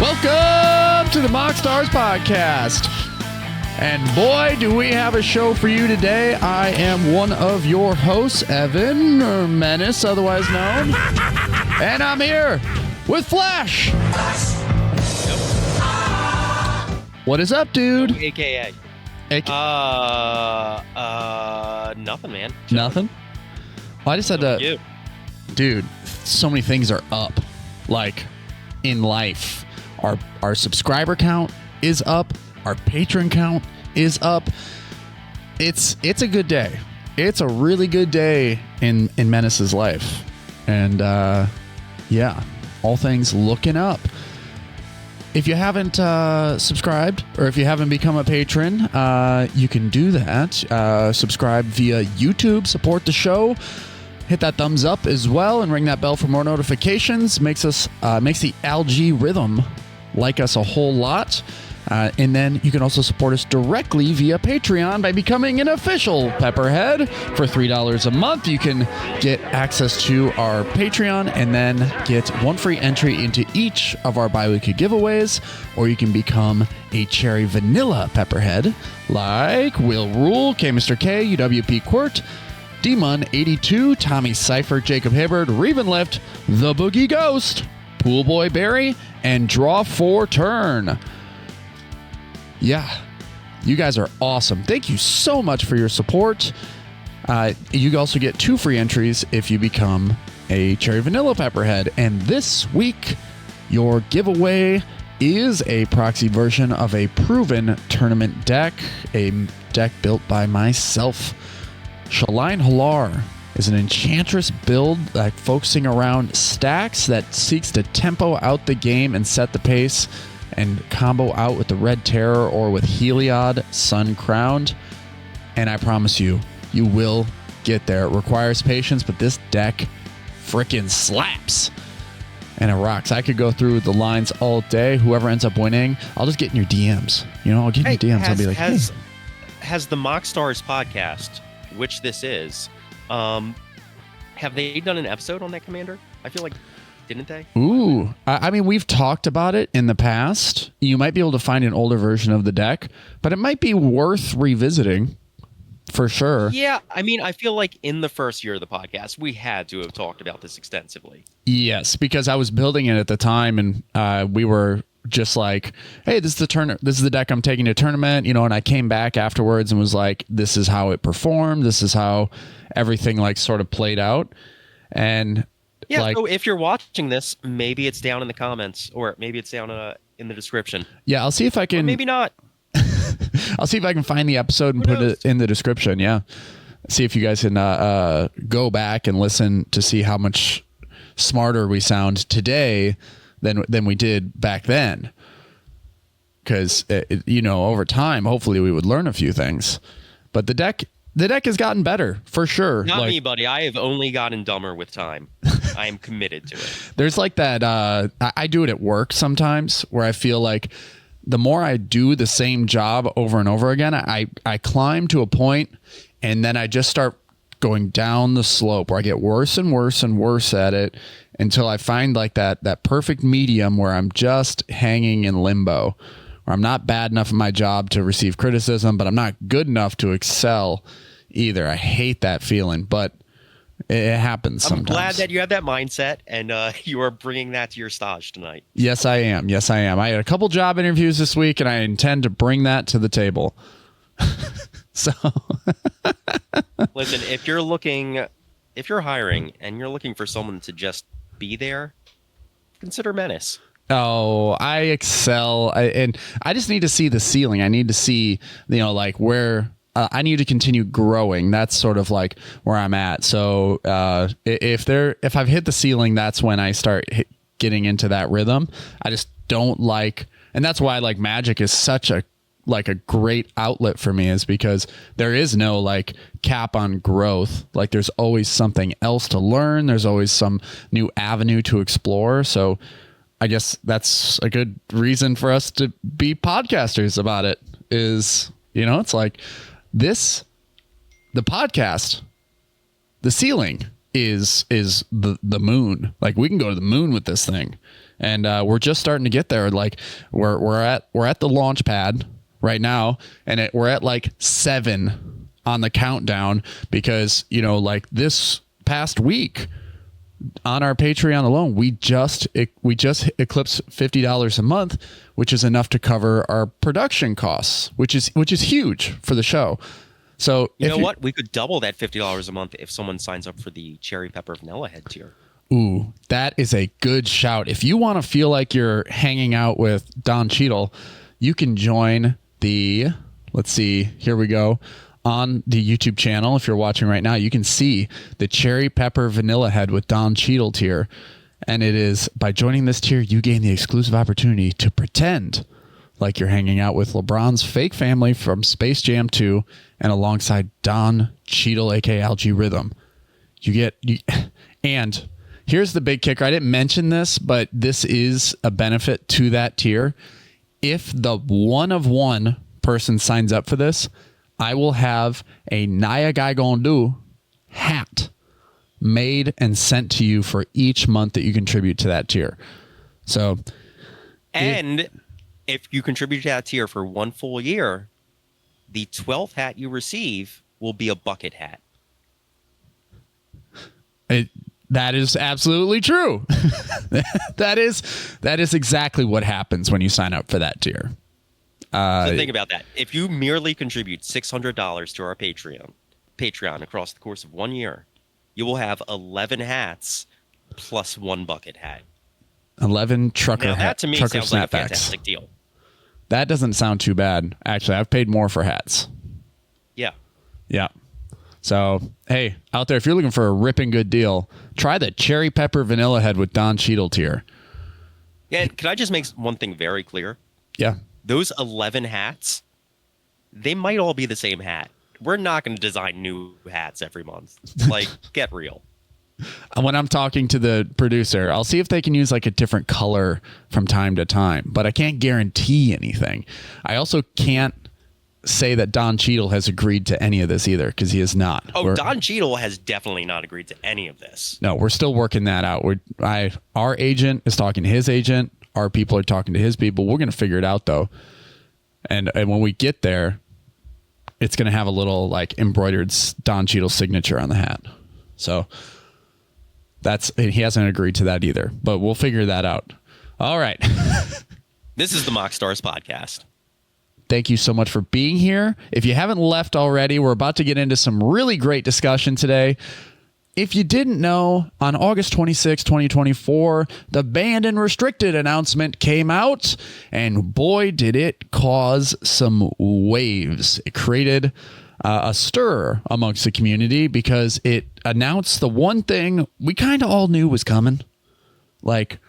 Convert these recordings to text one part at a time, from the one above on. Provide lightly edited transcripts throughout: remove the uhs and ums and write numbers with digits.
Welcome to the MoxStars podcast. And boy, do we have a show for you today. I am one of your hosts, Evan, or Menace, otherwise known. And I'm here with Flash. What is up, dude? AKA. Nothing, man. Nothing? Well, I just had to... Dude, so many things are up. Like, in life. Our subscriber count is up. Our patron count is up. It's a good day. It's a really good day in Menace's life. And, yeah, all things looking up. If you haven't subscribed or if you haven't become a patron, you can do that. Subscribe via YouTube, support the show. Hit that thumbs up as well and ring that bell for more notifications. Makes the algorithm like us a whole lot. And then you can also support us directly via Patreon by becoming an official Pepperhead. For $3 a month, you can get access to our Patreon and then get one free entry into each of our bi-weekly giveaways, or you can become a cherry vanilla Pepperhead like Will Rule, K Mr. K, UWP Quirt, D-Mun82, Tommy Cypher, Jacob Hibbard, Ravenlift, The Boogie Ghost, Poolboy Barry, and Draw 4 Turn. Yeah, you guys are awesome. Thank you so much for your support. You also get 2 free entries if you become a Cherry Vanilla Pepperhead. And this week, your giveaway is a proxy version of a proven tournament deck, a deck built by myself. Shaline Halar is an enchantress build focusing around stacks that seeks to tempo out the game and set the pace and combo out with the Red Terror or with Heliod Sun Crowned. And I promise you, you will get there. It requires patience, but this deck frickin' slaps. And it rocks. I could go through the lines all day. Whoever ends up winning, I'll just get in your DMs. You know, I'll get in your DMs. I'll be like, has the MoxStars podcast, which this is, have they done an episode on that commander? I feel like, didn't they? Ooh. I mean, we've talked about it in the past. You might be able to find an older version of the deck, but it might be worth revisiting for sure. Yeah, I mean, I feel like in the first year of the podcast, we had to have talked about this extensively. Yes, because I was building it at the time, and we were just like, hey, this is the deck I'm taking to tournament, you know, and I came back afterwards and was like, this is how it performed. This is how everything like sort of played out. And yeah, like, so if you're watching this, maybe it's down in the comments or maybe it's down in the description. Yeah, I'll see if I can. Or maybe not. I'll see if I can find the episode and put it in the description. Yeah. See if you guys can go back and listen to see how much smarter we sound today than we did back then. Because, you know, over time, hopefully we would learn a few things. But the deck has gotten better, for sure. Not me, buddy. I have only gotten dumber with time. I am committed to it. There's like that, I do it at work sometimes, where I feel like the more I do the same job over and over again, I climb to a point, and then I just start going down the slope where I get worse and worse and worse at it until I find like that perfect medium where I'm just hanging in limbo, where I'm not bad enough at my job to receive criticism, but I'm not good enough to excel either. I hate that feeling, but it happens sometimes. I'm glad that you have that mindset and you are bringing that to your stage tonight. Yes, I am. I had a couple job interviews this week, and I intend to bring that to the table. So, listen, if you're hiring and you're looking for someone to just be there, consider Menace. Oh, I excel. And I just need to see the ceiling. I need to see, you know, like where I need to continue growing. That's sort of like where I'm at. So if I've hit the ceiling, that's when I start getting into that rhythm. I just don't like, and that's why like Magic is such a great outlet for me, is because there is no like cap on growth. Like there's always something else to learn. There's always some new avenue to explore. So I guess that's a good reason for us to be podcasters about it, is, you know, it's like the podcast, the ceiling is the moon. Like, we can go to the moon with this thing, and we're just starting to get there. Like, we're at the launch pad right now, and we're at like 7 on the countdown, because like this past week on our Patreon alone, we just eclipsed $50 a month, which is enough to cover our production costs, which is huge for the show. So you know what? We could double that $50 a month if someone signs up for the cherry pepper vanilla head tier. Ooh, that is a good shout. If you want to feel like you're hanging out with Don Cheadle, you can join the, let's see, here we go. On the YouTube channel, if you're watching right now, you can see the cherry pepper vanilla head with Don Cheadle tier. And it is, by joining this tier, you gain the exclusive opportunity to pretend like you're hanging out with LeBron's fake family from Space Jam 2 and alongside Don Cheadle, aka Algae Rhythm. And here's the big kicker. I didn't mention this, but this is a benefit to that tier. If the one of one person signs up for this, I will have a Naya Guy Gon Do hat made and sent to you for each month that you contribute to that tier. So, and if you contribute to that tier for 1 full year, the 12th hat you receive will be a bucket hat. That is absolutely true. That is exactly what happens when you sign up for that tier. So think about that. If you merely contribute $600 to our Patreon across the course of 1 year, you will have 11 hats plus 1 bucket hat. 11 trucker hats. That to me sounds like a fantastic deal. That doesn't sound too bad. Actually, I've paid more for hats. Yeah. Yeah. So, hey, out there, if you're looking for a ripping good deal, try the cherry pepper vanilla head with Don Cheadle tier. Yeah, can I just make one thing very clear? Yeah. Those 11 hats, they might all be the same hat. We're not going to design new hats every month. Like, get real. When I'm talking to the producer, I'll see if they can use like a different color from time to time, but I can't guarantee anything. I also can't say that Don Cheadle has agreed to any of this either, because he has not. Oh, Don Cheadle has definitely not agreed to any of this. No, we're still working that out. Our agent is talking to his agent. Our people are talking to his people. We're going to figure it out, though. And when we get there, it's going to have a little like embroidered Don Cheadle signature on the hat. So he hasn't agreed to that either, but we'll figure that out. All right. This is the MoxStars podcast. Thank you so much for being here. If you haven't left already, we're about to get into some really great discussion today. If you didn't know, on August 26, 2024, the banned and restricted announcement came out, and boy, did it cause some waves. It created a stir amongst the community because it announced the one thing we kind of all knew was coming. Like,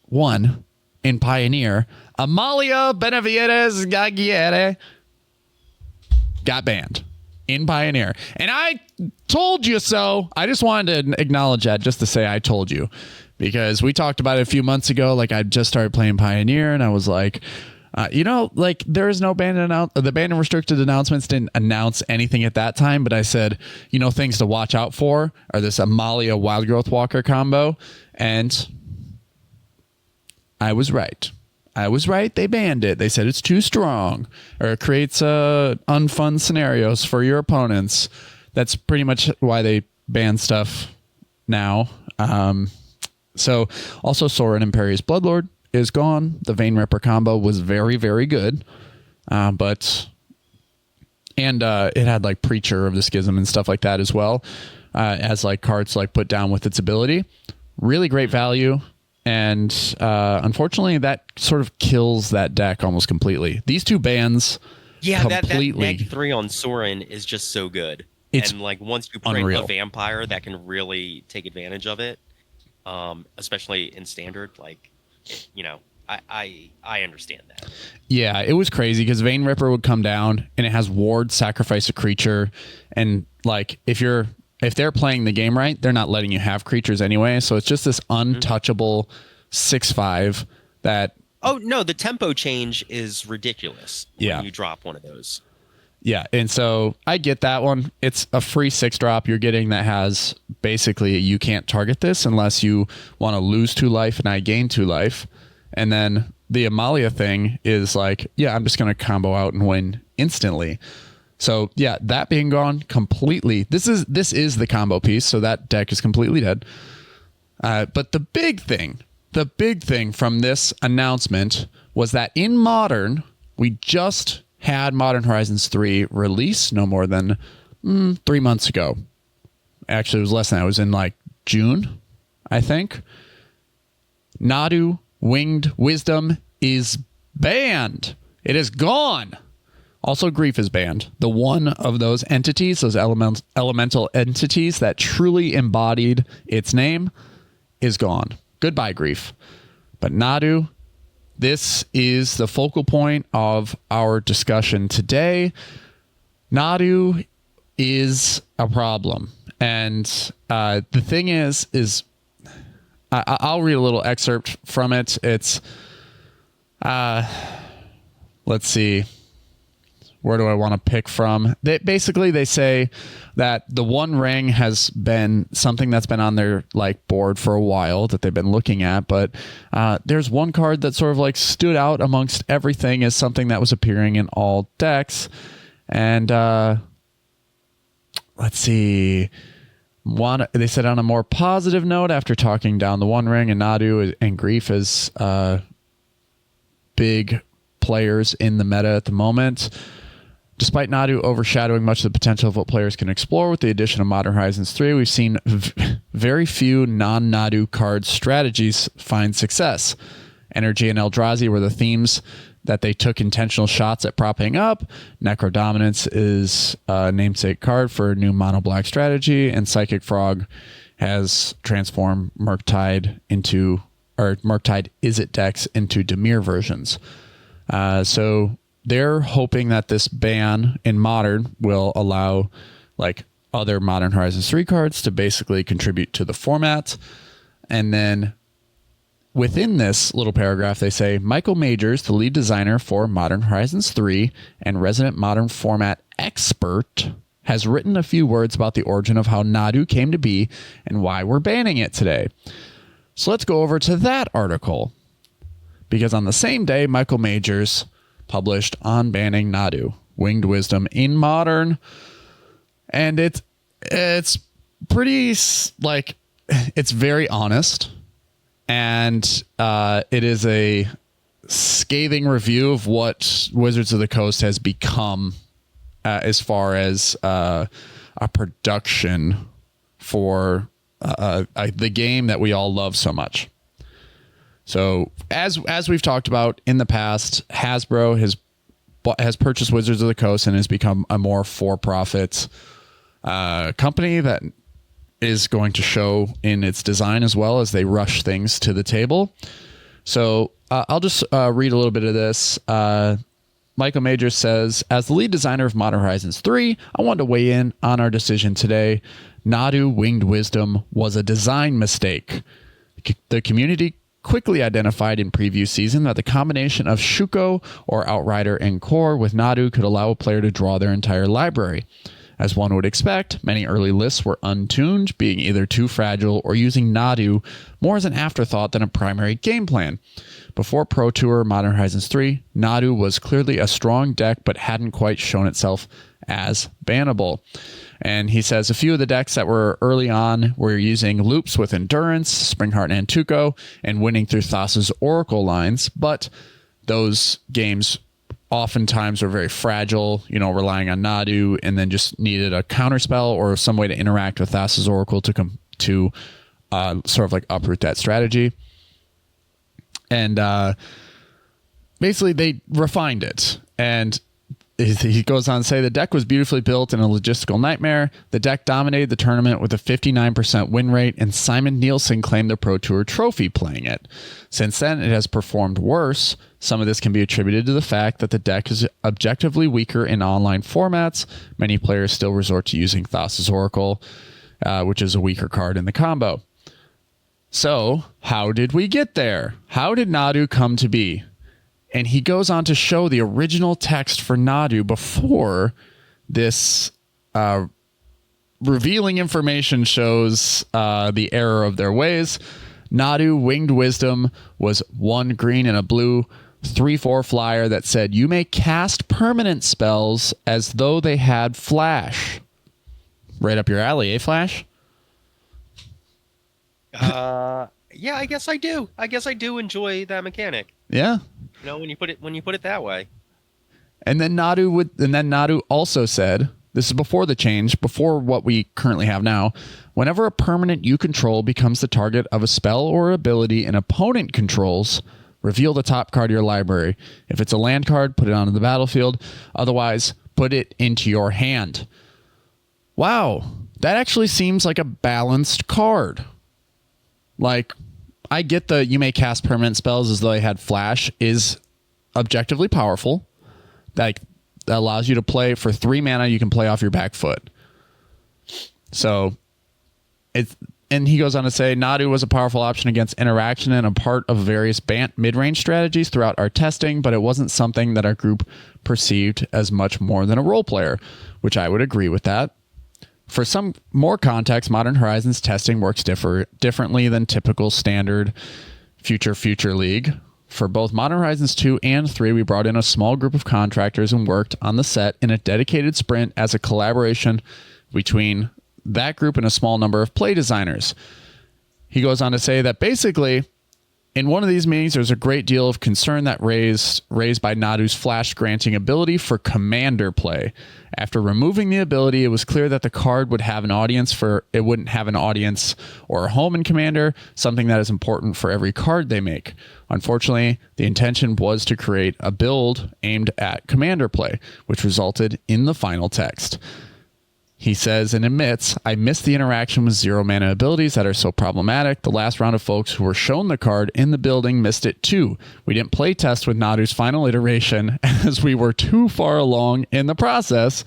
one, in Pioneer, Amalia Benavides Gagliere got banned in Pioneer. And I told you so. I just wanted to acknowledge that, just to say I told you, because we talked about it a few months ago. Like, I just started playing Pioneer, and I was like, like, there is no banned the banned and restricted announcements didn't announce anything at that time, but I said, things to watch out for are this Amalia Wild Growth Walker combo, and I was right. They banned it. They said it's too strong, or it creates unfun scenarios for your opponents. That's pretty much why they ban stuff now. So also Sorin Imperious Bloodlord is gone. The Vein Ripper combo was very, very good. But it had like Preacher of the Schism and stuff like that as well, as like cards like put down with its ability. Really great value. And unfortunately, that sort of kills that deck almost completely. These two bans, that neg 3 on Sorin is just so good. And like once you bring a vampire that can really take advantage of it, especially in standard, like, I understand that. Yeah, it was crazy because Vein Ripper would come down and it has ward, sacrifice a creature, and like if they're playing the game right, they're not letting you have creatures anyway. So it's just this untouchable 6/5 that. Oh no, the tempo change is ridiculous when you drop one of those. Yeah, and so I get that one. It's a free 6-drop you're getting that has basically you can't target this unless you want to lose 2 life and I gain 2 life. And then the Amalia thing is like, yeah, I'm just going to combo out and win instantly. So yeah, that being gone completely. This is the combo piece, so that deck is completely dead. But the big thing from this announcement was that in Modern, we just had Modern Horizons 3 release no more than 3 months ago. Actually, it was less than that. It was in like June, I think. Nadu Winged Wisdom is banned. It is gone. Also, Grief is banned. The one of those entities, those elemental entities that truly embodied its name, is gone. Goodbye, Grief. But Nadu, this is the focal point of our discussion today. Nadu is a problem. And the thing is I'll read a little excerpt from it. It's, let's see. Where do I want to pick from? They say that the One Ring has been something that's been on their like board for a while that they've been looking at, but there's one card that sort of like stood out amongst everything as something that was appearing in all decks. And let's see. They said on a more positive note, after talking down the One Ring and Nadu and Grief as big players in the meta at the moment. Despite Nadu overshadowing much of the potential of what players can explore with the addition of Modern Horizons 3, we've seen very few non-Nadu card strategies find success. Energy and Eldrazi were the themes that they took intentional shots at propping up. Necro Dominance is a namesake card for a new mono-black strategy, and Psychic Frog has transformed Murktide Izzet decks into Dimir versions. So they're hoping that this ban in Modern will allow like other Modern Horizons 3 cards to basically contribute to the format. And then within this little paragraph, they say, Michael Majors, the lead designer for Modern Horizons 3 and resident Modern format expert, has written a few words about the origin of how Nadu came to be and why we're banning it today. So let's go over to that article. Because on the same day, Michael Majors published on banning Nadu, Winged Wisdom in Modern. And it's pretty, like, it's very honest. And it is a scathing review of what Wizards of the Coast has become as far as a production for the game that we all love so much. So as we've talked about in the past, Hasbro has purchased Wizards of the Coast and has become a more for-profit company that is going to show in its design as well as they rush things to the table. So I'll just read a little bit of this. Michael Majors says, as the lead designer of Modern Horizons 3, I wanted to weigh in on our decision today. Nadu Winged Wisdom was a design mistake. The community quickly identified in preview season that the combination of Shuko or Outrider and Core with Nadu could allow a player to draw their entire library. As one would expect, many early lists were untuned, being either too fragile or using Nadu more as an afterthought than a primary game plan. Before Pro Tour Modern Horizons 3, Nadu was clearly a strong deck but hadn't quite shown itself as bannable. And he says a few of the decks that were early on were using loops with Endurance, Springheart and Tuco, and winning through Thassa's Oracle lines, but those games oftentimes were very fragile, relying on Nadu, and then just needed a counterspell or some way to interact with Thassa's Oracle to sort of like uproot that strategy. And basically they refined it. And he goes on to say the deck was beautifully built and a logistical nightmare. The deck dominated the tournament with a 59% win rate, and Simon Nielsen claimed the Pro Tour trophy playing it. Since then, it has performed worse. Some of this can be attributed to the fact that the deck is objectively weaker in online formats. Many players still resort to using Thassa's Oracle, which is a weaker card in the combo. So, how did we get there? How did Nadu come to be? And he goes on to show the original text for Nadu before this revealing information shows the error of their ways. Nadu Winged Wisdom was 1 green and a blue 3/4 flyer that said you may cast permanent spells as though they had flash. Right up your alley, eh, Flash? Yeah, I guess I do. I guess I do enjoy that mechanic. Yeah. You know, when you put it that way. And then Nadu also said, this is before the change, before what we currently have now. Whenever a permanent you control becomes the target of a spell or ability an opponent controls, reveal the top card of your library. If it's a land card, put it onto the battlefield. Otherwise, put it into your hand. Wow, that actually seems like a balanced card. Like, I get the you may cast permanent spells as though they had flash is objectively powerful. Like, that allows you to play for 3 mana, you can play off your back foot. So, and he goes on to say, Nadu was a powerful option against interaction and a part of various Bant mid-range strategies throughout our testing, but it wasn't something that our group perceived as much more than a role player, which I would agree with that. For some more context, Modern Horizons testing works differently than typical standard Future League. For both Modern Horizons 2 and 3, we brought in a small group of contractors and worked on the set in a dedicated sprint as a collaboration between that group and a small number of play designers. He goes on to say that basically, in one of these meetings, there's a great deal of concern that raised by Nadu's flash granting ability for commander play. After removing the ability, it was clear that the card would have an audience it wouldn't have an audience or a home in Commander, something that is important for every card they make. Unfortunately, the intention was to create a build aimed at commander play, which resulted in the final text. He says and admits, I missed the interaction with 0 mana abilities that are so problematic. The last round of folks who were shown the card in the building missed it too. We didn't play test with Nadu's final iteration as we were too far along in the process,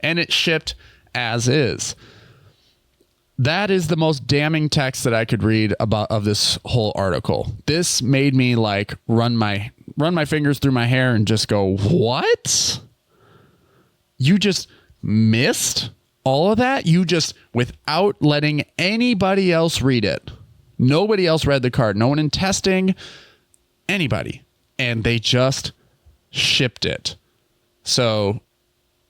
and it shipped as is. That is the most damning text that I could read of this whole article. This made me like run my fingers through my hair and just go, what? You just missed all of that? You just, without letting anybody else read it. Nobody else read the card. No one in testing, anybody. And they just shipped it. So,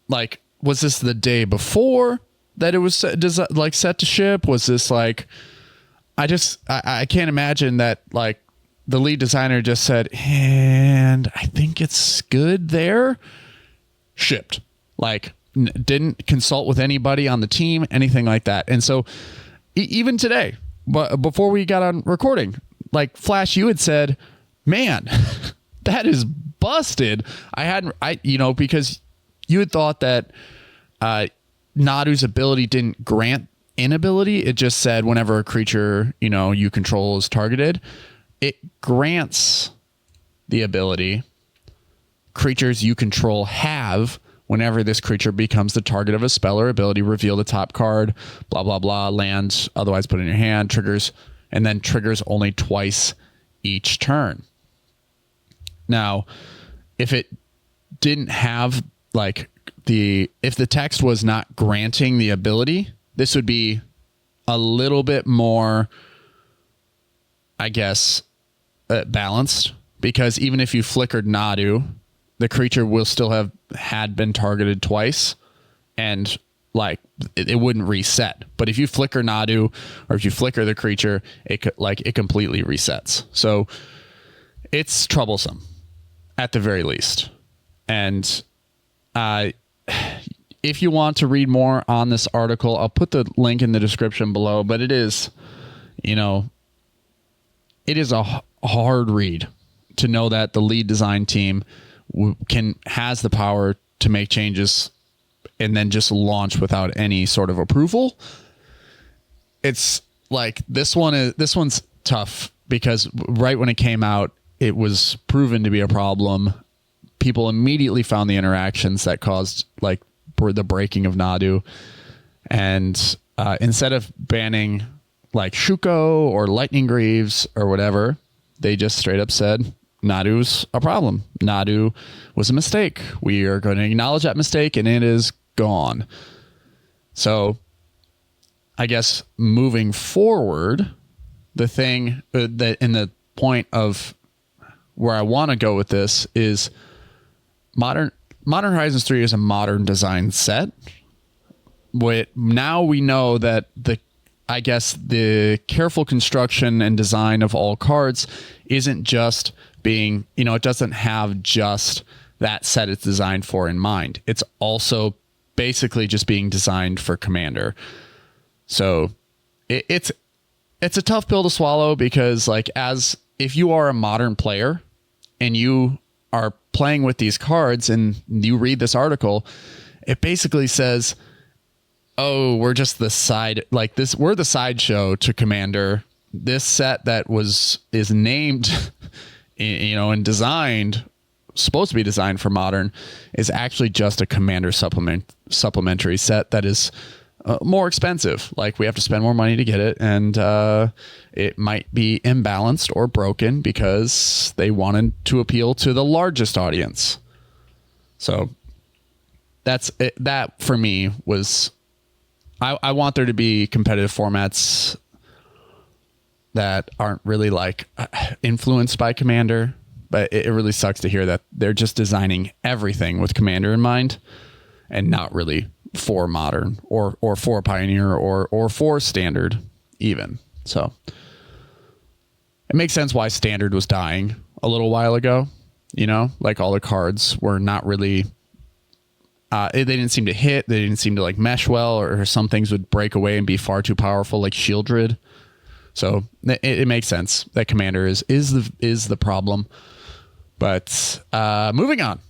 like, was this the day before that it was set to ship? Was this like, I can't imagine that, like, the lead designer just said, and I think it's good there. Shipped. Like, didn't consult with anybody on the team, anything like that. And so even today, but before we got on recording, like, Flash, you had said, man, that is busted. Because you had thought that Nadu's ability didn't grant inability. It just said whenever a creature, you control is targeted, it grants the ability creatures you control have whenever this creature becomes the target of a spell or ability, reveal the top card, blah, blah, blah, lands, otherwise put in your hand, triggers, and then triggers only twice each turn. Now, if it didn't have, like, if the text was not granting the ability, this would be a little bit more, I guess, balanced, because even if you flickered Nadu, the creature will still had been targeted twice, and like it wouldn't reset. But if you flicker Nadu, or if you flicker the creature, it completely resets. So it's troublesome at the very least. And if you want to read more on this article, I'll put the link in the description below. But it is, it is a hard read to know that the lead design team has the power to make changes and then just launch without any sort of approval. It's like this one's tough because right when it came out, it was proven to be a problem. People immediately found the interactions that caused like the breaking of Nadu, and instead of banning like Shuko or Lightning Greaves or whatever, they just straight up said, Nadu's a problem. Nadu was a mistake. We are going to acknowledge that mistake, and it is gone. So I guess moving forward, the thing that in the point of where I want to go with this is Modern Horizons 3 is a modern design set. Now we know that the careful construction and design of all cards isn't just being, it doesn't have just that set it's designed for in mind. It's also basically just being designed for Commander. So it's a tough pill to swallow because if you are a modern player and you are playing with these cards and you read this article, it basically says, oh, we're just the side, we're the sideshow to Commander. This set that is named, and designed, supposed to be designed for Modern, is actually just a Commander supplementary set that is more expensive. We have to spend more money to get it, and it might be imbalanced or broken because they wanted to appeal to the largest audience. So that's it. That for me was, I want there to be competitive formats that aren't really influenced by Commander, but it really sucks to hear that they're just designing everything with Commander in mind and not really for Modern or for Pioneer or for Standard even. So it makes sense why Standard was dying a little while ago. All the cards were not really, they didn't seem to hit. They didn't seem to mesh well, or some things would break away and be far too powerful, like Shieldred. So it makes sense that Commander is the problem. But moving on.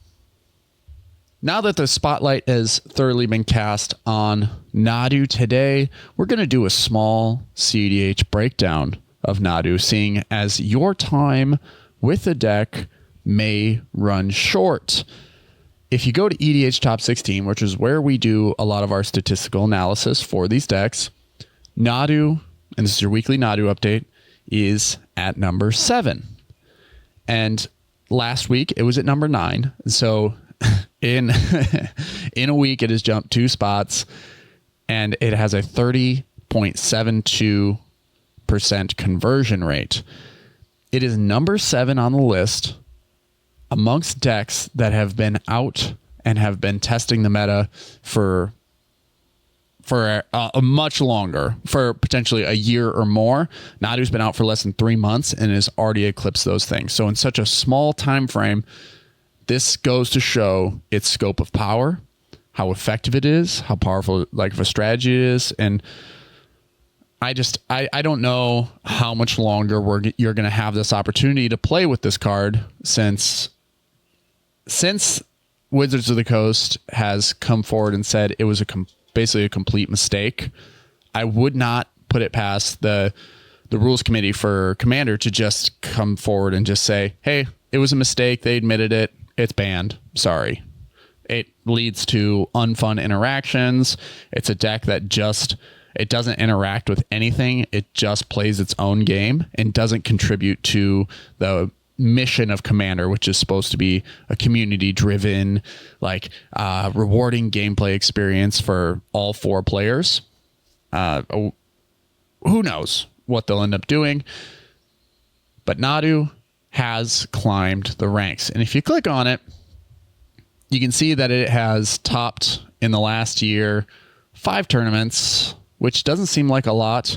Now that the spotlight has thoroughly been cast on Nadu today, we're going to do a small cEDH breakdown of Nadu, seeing as your time with the deck may run short. If you go to EDH Top 16, which is where we do a lot of our statistical analysis for these decks, Nadu, and this is your weekly Nadu update, is at number 7. And last week it was at number 9. So in a week it has jumped 2 spots, and it has a 30.72% conversion rate. It is number 7 on the list amongst decks that have been out and have been testing the meta for a much longer, for potentially a year or more. Nadu's been out for less than 3 months and has already eclipsed those things. So in such a small time frame, this goes to show its scope of power, how effective it is, how powerful of a strategy it is. And I don't know how much longer you're going to have this opportunity to play with this card since Wizards of the Coast has come forward and said it was basically a complete mistake. I would not put it past the rules committee for Commander to just come forward and just say, hey, it was a mistake. They admitted it. It's banned. Sorry. It leads to unfun interactions. It's a deck that it doesn't interact with anything. It just plays its own game and doesn't contribute to the mission of Commander, which is supposed to be a community-driven, rewarding gameplay experience for all 4 players. Who knows what they'll end up doing? But Nadu has climbed the ranks. And if you click on it, you can see that it has topped in the last year 5 tournaments, which doesn't seem like a lot.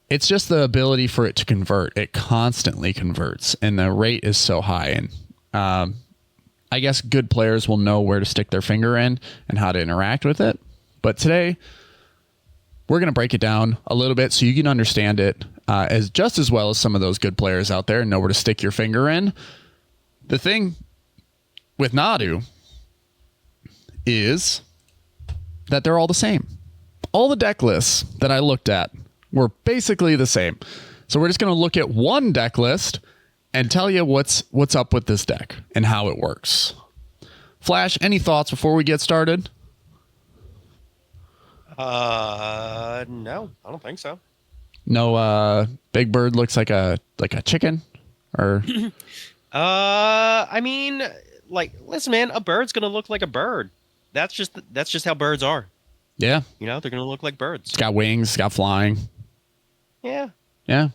It's just the ability for it to convert. It constantly converts, and the rate is so high. And I guess good players will know where to stick their finger in and how to interact with it. But today, we're going to break it down a little bit so you can understand it as well as some of those good players out there and know where to stick your finger in. The thing with Nadu is that they're all the same. All the deck lists that I looked at were basically the same. So we're just going to look at one deck list and tell you what's up with this deck and how it works. Flash, any thoughts before we get started? No, I don't think so. No, Big Bird looks like a chicken, or listen, man, a bird's gonna look like a bird. that's just how birds are. Yeah. You know, they're going to look like birds. It's got wings, it's got flying. Yeah. Yeah.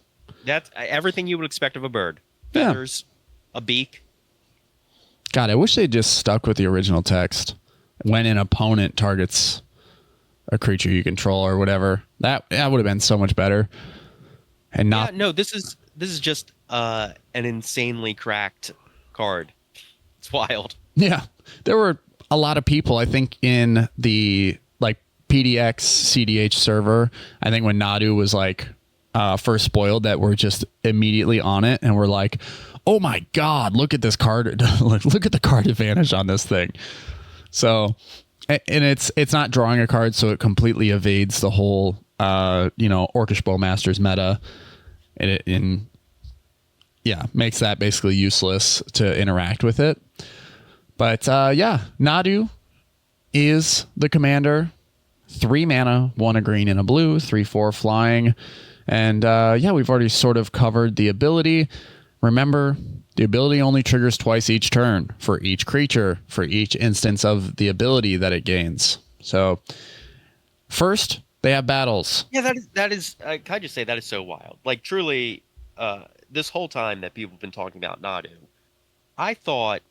That's everything you would expect of a bird. Feathers, a beak. God, I wish they just stuck with the original text. When an opponent targets a creature you control or whatever. That would have been so much better. And not this is just an insanely cracked card. It's wild. Yeah. There were a lot of people, I think, in the like PDX cEDH server. I think when Nadu was like first spoiled, that were just immediately on it and were like, oh my God, look at this card. Look at the card advantage on this thing. So, and it's not drawing a card, so it completely evades the whole, Orcish Bowmasters meta. And makes that basically useless to interact with it. But Nadu is the commander. 3 mana, 1 a green and a blue, 3/4 flying. And we've already sort of covered the ability. Remember, the ability only triggers twice each turn for each creature, for each instance of the ability that it gains. So first, they have battles. Yeah, that is can I just say that is so wild. Like, truly, this whole time that people have been talking about Nadu, I thought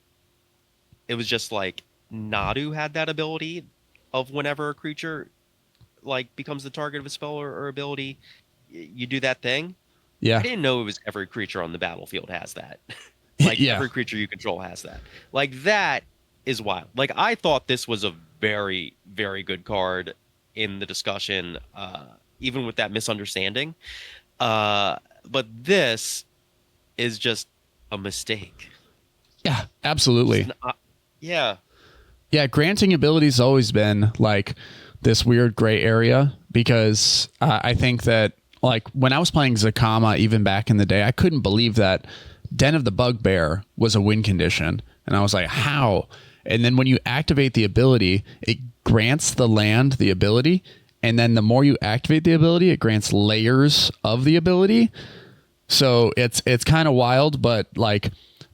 it was just like Nadu had that ability of whenever a creature like becomes the target of a spell or ability, you do that thing. Yeah. I didn't know it was every creature on the battlefield has that. Like every creature you control has that. Like, that is wild. Like, I thought this was a very, very good card in the discussion, even with that misunderstanding. But this is just a mistake. Yeah, absolutely. Yeah, granting abilities has always been like this weird gray area because I think that like when I was playing Zakama, even back in the day, I couldn't believe that Den of the Bugbear was a win condition. And I was like, how? And then when you activate the ability, it grants the land the ability. And then the more you activate the ability, it grants layers of the ability. So it's kind of wild, but like,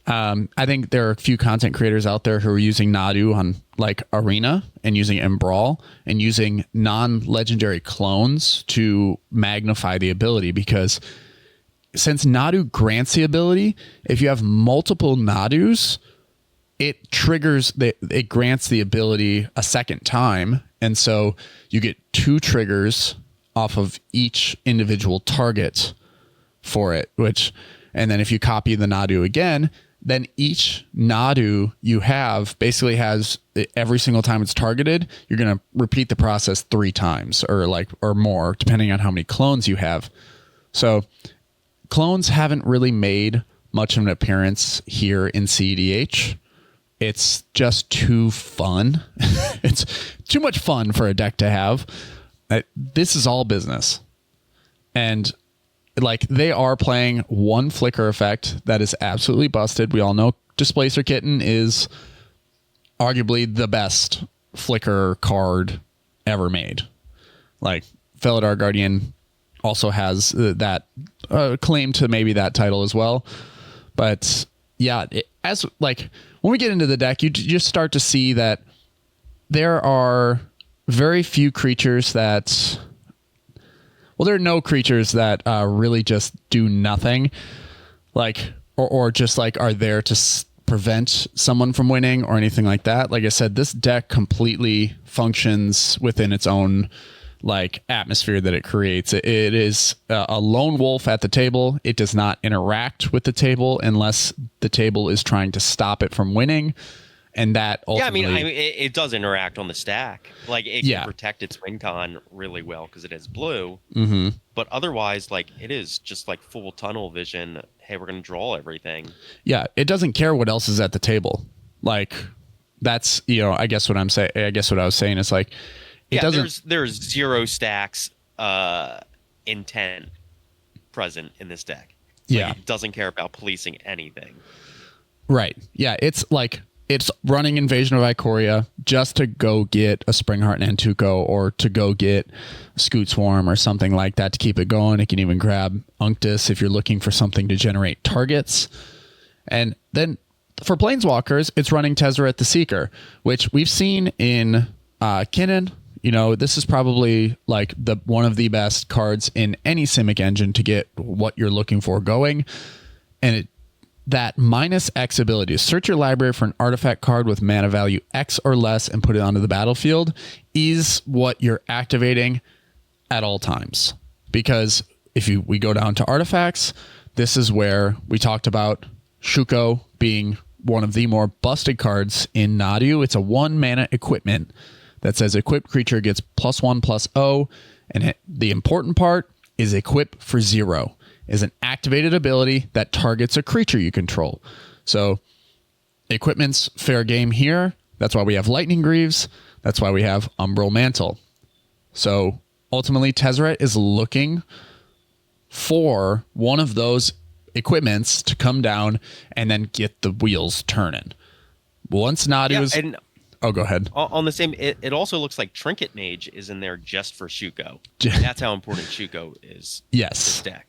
I think there are a few content creators out there who are using Nadu on like Arena and using Embrawl and using non-legendary clones to magnify the ability, because since Nadu grants the ability, if you have multiple Nadus, it triggers it grants the ability a second time. And so you get 2 triggers off of each individual target for it, and then if you copy the Nadu again, then each Nadu you have basically has, every single time it's targeted, you're going to repeat the process 3 times or more, depending on how many clones you have. So clones haven't really made much of an appearance here in cEDH. It's just too fun. It's too much fun for a deck to have. This is all business. And like, they are playing one flicker effect that is absolutely busted. We all know Displacer Kitten is arguably the best flicker card ever made. Like, Felidar Guardian also has that claim to maybe that title as well. But yeah, as like when we get into the deck, you just start to see that there are very few creatures that... Well, there are no creatures that really just do nothing, like, or just like are there to prevent someone from winning or anything like that. Like I said, this deck completely functions within its own like atmosphere that it creates. It is a lone wolf at the table. It does not interact with the table unless the table is trying to stop it from winning. And that ultimately... I mean, it does interact on the stack. Like, it can protect its win con really well because it has blue. Mm-hmm. But otherwise, like, it is just like full tunnel vision. Hey, we're going to draw everything. Yeah, it doesn't care what else is at the table. Like, that's, I guess what I'm saying. I guess what I was saying is like, it doesn't... There's 0 stacks intent present in this deck. Like, it doesn't care about policing anything. Right. Yeah, it's like... It's running Invasion of Ikoria just to go get a Springheart and Antuco, or to go get Scoot Swarm or something like that to keep it going. It can even grab Unctus if you're looking for something to generate targets. And then for Planeswalkers, it's running Tezzeret the Seeker, which we've seen in Kinnan. You know, this is probably like one of the best cards in any Simic engine to get what you're looking for going. And that -X ability, search your library for an artifact card with mana value X or less and put it onto the battlefield, is what you're activating at all times. Because if we go down to artifacts, this is where we talked about Shuko being one of the more busted cards in Nadu. It's a 1 mana equipment that says equipped creature gets +1/+0. And the important part is equip for 0 is an activated ability that targets a creature you control. So equipment's fair game here. That's why we have Lightning Greaves. That's why we have Umbral Mantle. So ultimately, Tezzeret is looking for one of those equipments to come down and then get the wheels turning. Once Nadu's... Yeah, oh, go ahead. On the same, it also looks like Trinket Mage is in there just for Shuko. That's how important Shuko is. Yes. To this deck.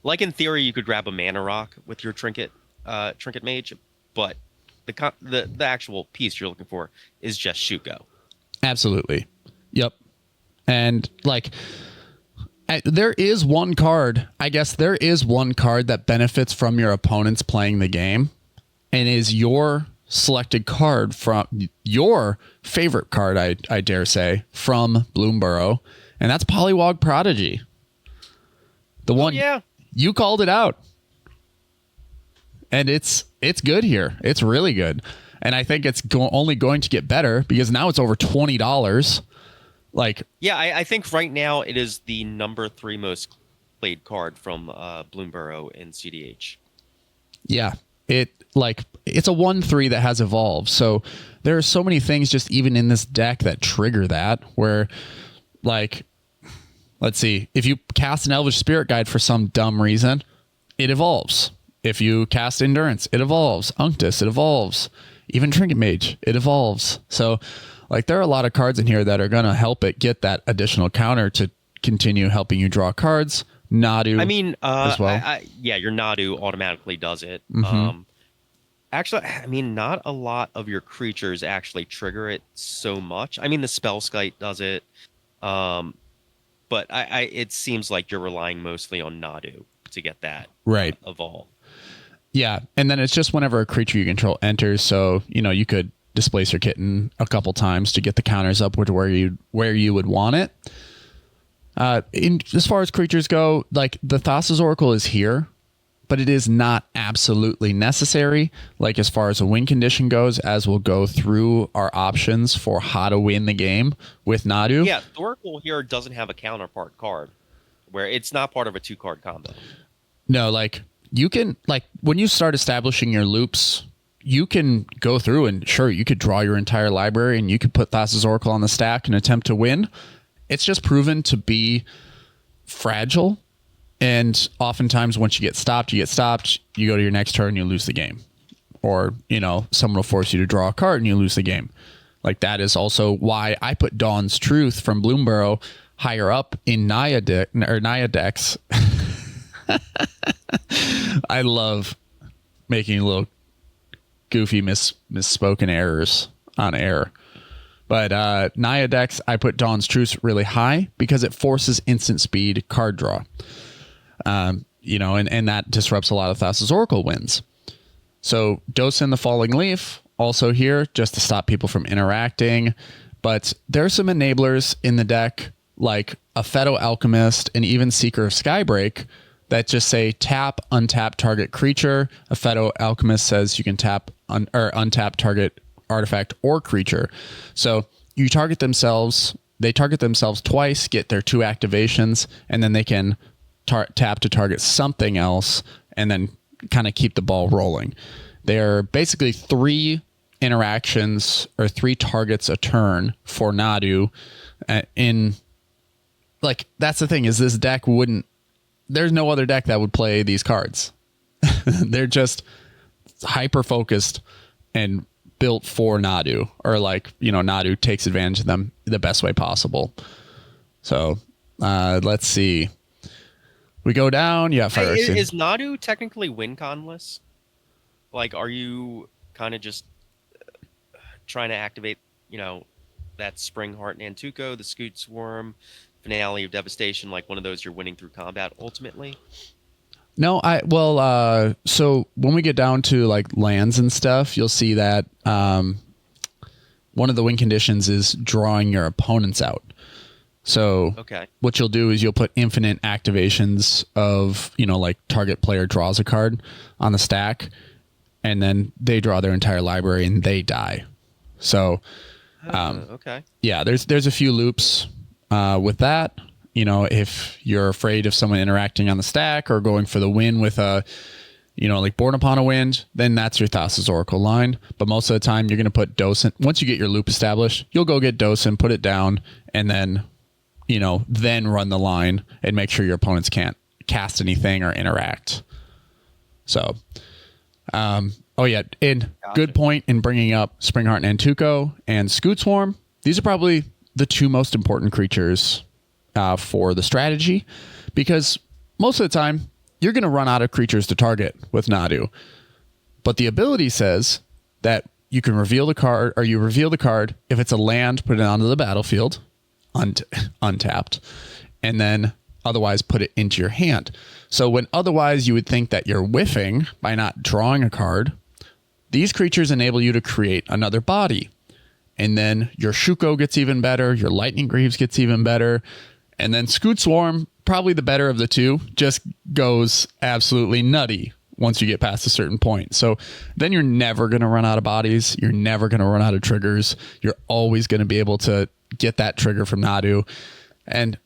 Like in theory, you could grab a Mana Rock with your Trinket Mage, but the actual piece you're looking for is just Shuko. Absolutely. Yep. And like, there is one card. I guess there is one card that benefits from your opponents playing the game, and is your selected card from your favorite card, I dare say, from Bloomburrow, and that's Polywog Prodigy. The one, yeah, you called it out, and it's good here. It's really good, and I think it's only going to get better because now it's over $20. Like, yeah, I think right now it is the number 3 most played card from Bloomburrow in cEDH. Yeah. It's a 1/3 that has evolved. So there are so many things just even in this deck that trigger that, where, like, let's see, if you cast an Elvish Spirit Guide for some dumb reason, it evolves. If you cast Endurance, it evolves. Unctus, it evolves. Even Trinket Mage, it evolves. So, like, there are a lot of cards in here that are going to help it get that additional counter to continue helping you draw cards. Nadu, I mean, as well. Yeah, your Nadu automatically does it. Mm-hmm. Actually, I mean, not a lot of your creatures actually trigger it so much. I mean, the Spellskite does it, but it seems like you're relying mostly on Nadu to get that right evolve. Yeah, and then it's just whenever a creature you control enters. So you could displace your kitten a couple times to get the counters up to where you would want it. As far as creatures go, like the Thassa's Oracle is here, but it is not absolutely necessary. Like as far as a win condition goes, as we'll go through our options for how to win the game with Nadu. Yeah, the Oracle here doesn't have a counterpart card, where it's not part of a 2-card combo. No, like you can, like when you start establishing your loops, you can go through and sure, you could draw your entire library and you could put Thassa's Oracle on the stack and attempt to win. It's just proven to be fragile. And oftentimes once you get stopped, you go to your next turn, you lose the game. Or, someone will force you to draw a card and you lose the game. Like that is also why I put Dawn's Truth from Bloomburrow higher up in Naya decks. I love making little goofy misspoken errors on air. But Naya decks, I put Dawn's Truth really high because it forces instant speed card draw. And that disrupts a lot of Thassa's Oracle wins. So Dosin the Falling Leaf, also here, just to stop people from interacting. But there are some enablers in the deck, like a Pheto Alchemist and even Seeker of Skybreak, that just say tap, untap target creature. A Pheto Alchemist says you can tap or untap target artifact or creature. So you target themselves, they target themselves twice, get their 2 activations, and then they can tap to target something else and then kind of keep the ball rolling. They're basically 3 interactions or 3 targets a turn for Nadu. That's the thing, is this deck there's no other deck that would play these cards. They're just hyper focused and built for Nadu, or Nadu takes advantage of them the best way possible. So let's see. We go down. Yeah, is Nadu technically win conless? Like, are you kind of just trying to activate, that Spring Heart Nantuko, the Scoot Swarm, Finale of Devastation, like one of those you're winning through combat ultimately? No, so when we get down to like lands and stuff, you'll see that one of the win conditions is drawing your opponents out. So what you'll do is you'll put infinite activations of, like target player draws a card on the stack, and then they draw their entire library and they die. So, yeah, there's a few loops with that. If you're afraid of someone interacting on the stack or going for the win with a, like Born Upon a Wind, then that's your Thassa's Oracle line. But most of the time you're going to put Docent. Once you get your loop established, you'll go get Docent, put it down, and then, then run the line and make sure your opponents can't cast anything or interact. So, good point in bringing up Springheart Nantuko and Scoot Swarm. These are probably the two most important creatures for the strategy, because most of the time you're going to run out of creatures to target with Nadu. But the ability says that you can reveal the card, or you reveal the card. If it's a land, put it onto the battlefield, untapped, and then otherwise put it into your hand. So when otherwise you would think that you're whiffing by not drawing a card, these creatures enable you to create another body. And then your Shuko gets even better, your Lightning Greaves gets even better, and then Scoot Swarm, probably the better of the two, just goes absolutely nutty once you get past a certain point. So then you're never going to run out of bodies. You're never going to run out of triggers. You're always going to be able to get that trigger from Nadu. And,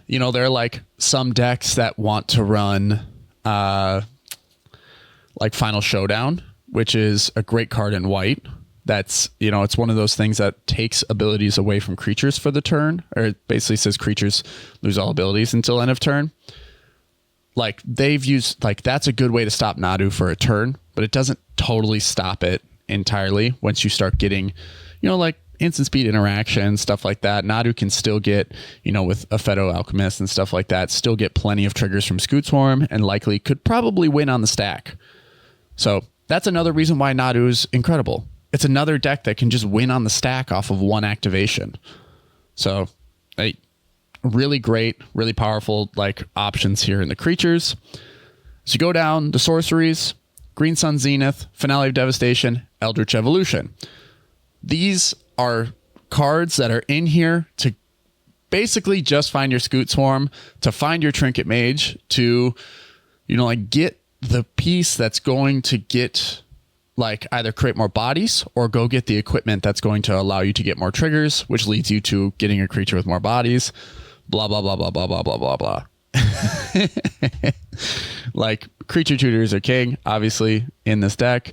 there are like some decks that want to run like Final Showdown, which is a great card in white. That's, it's one of those things that takes abilities away from creatures for the turn, or it basically says creatures lose all abilities until end of turn. Like they've used, like that's a good way to stop Nadu for a turn, but it doesn't totally stop it entirely. Once you start getting, like instant speed interaction, stuff like that, Nadu can still get, with a Phaedo Alchemist and stuff like that, still get plenty of triggers from Scoot Swarm, and likely could probably win on the stack. So that's another reason why Nadu is incredible. It's another deck that can just win on the stack off of one activation. So, really great, really powerful options here in the creatures. So you go down the sorceries: Green Sun Zenith, Finale of Devastation, Eldritch Evolution. These are cards that are in here to basically just find your Scoot Swarm, to find your Trinket Mage, to get the piece that's going to get either create more bodies or go get the equipment that's going to allow you to get more triggers, which leads you to getting a creature with more bodies, blah, blah, blah, blah, blah, blah, blah, blah, blah. Creature tutors are king, obviously, in this deck.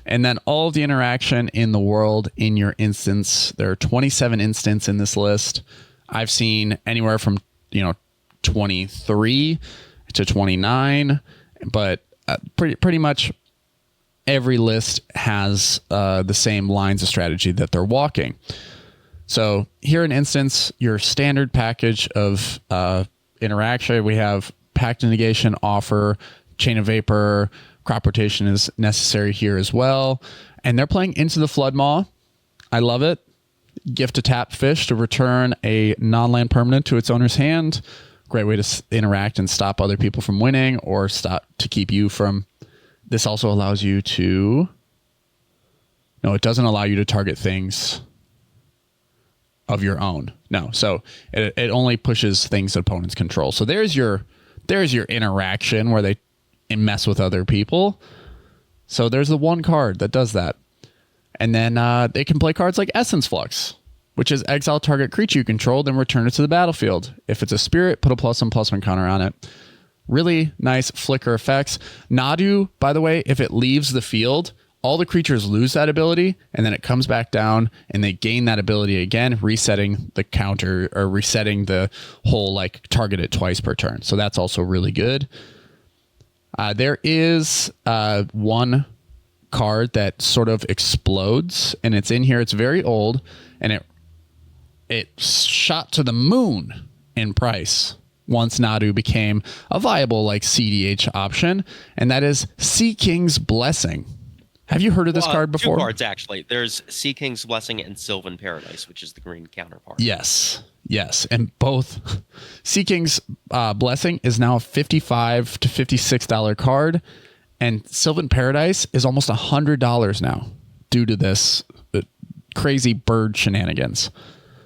And then all of the interaction in the world in your instance. There are 27 instants in this list. I've seen anywhere from, 23 to 29, but pretty much every list has the same lines of strategy that they're walking. So here in instance, your standard package of interaction, we have Pact of Negation, Offer, Chain of Vapor, Crop Rotation is necessary here as well. And they're playing Into the Floodmaw. I love it. Gift a tap fish to return a non-land permanent to its owner's hand. Great way to interact and stop other people from winning, or stop to keep you from... This also allows you to... No, it doesn't allow you to target things of your own. No, so it only pushes things that opponents control. So there's your interaction where they mess with other people. So there's the one card that does that. And then they can play cards like Essence Flux, which is exile target creature you control, then return it to the battlefield. If it's a spirit, put a +1/+1 counter on it. Really nice flicker effects. Nadu, by the way, if it leaves the field, all the creatures lose that ability, and then it comes back down, and they gain that ability again, resetting the counter, or resetting the whole, target it twice per turn. So that's also really good. There is one card that sort of explodes, and it's in here. It's very old, and it shot to the moon in price once Nadu became a viable cEDH option, and that is Sea King's Blessing. Have you heard of this card before? 2 cards, actually. There's Sea King's Blessing and Sylvan Paradise, which is the green counterpart. Yes. And both. Sea King's Blessing is now a $55 to $56 card, and Sylvan Paradise is almost $100 now due to this crazy bird shenanigans.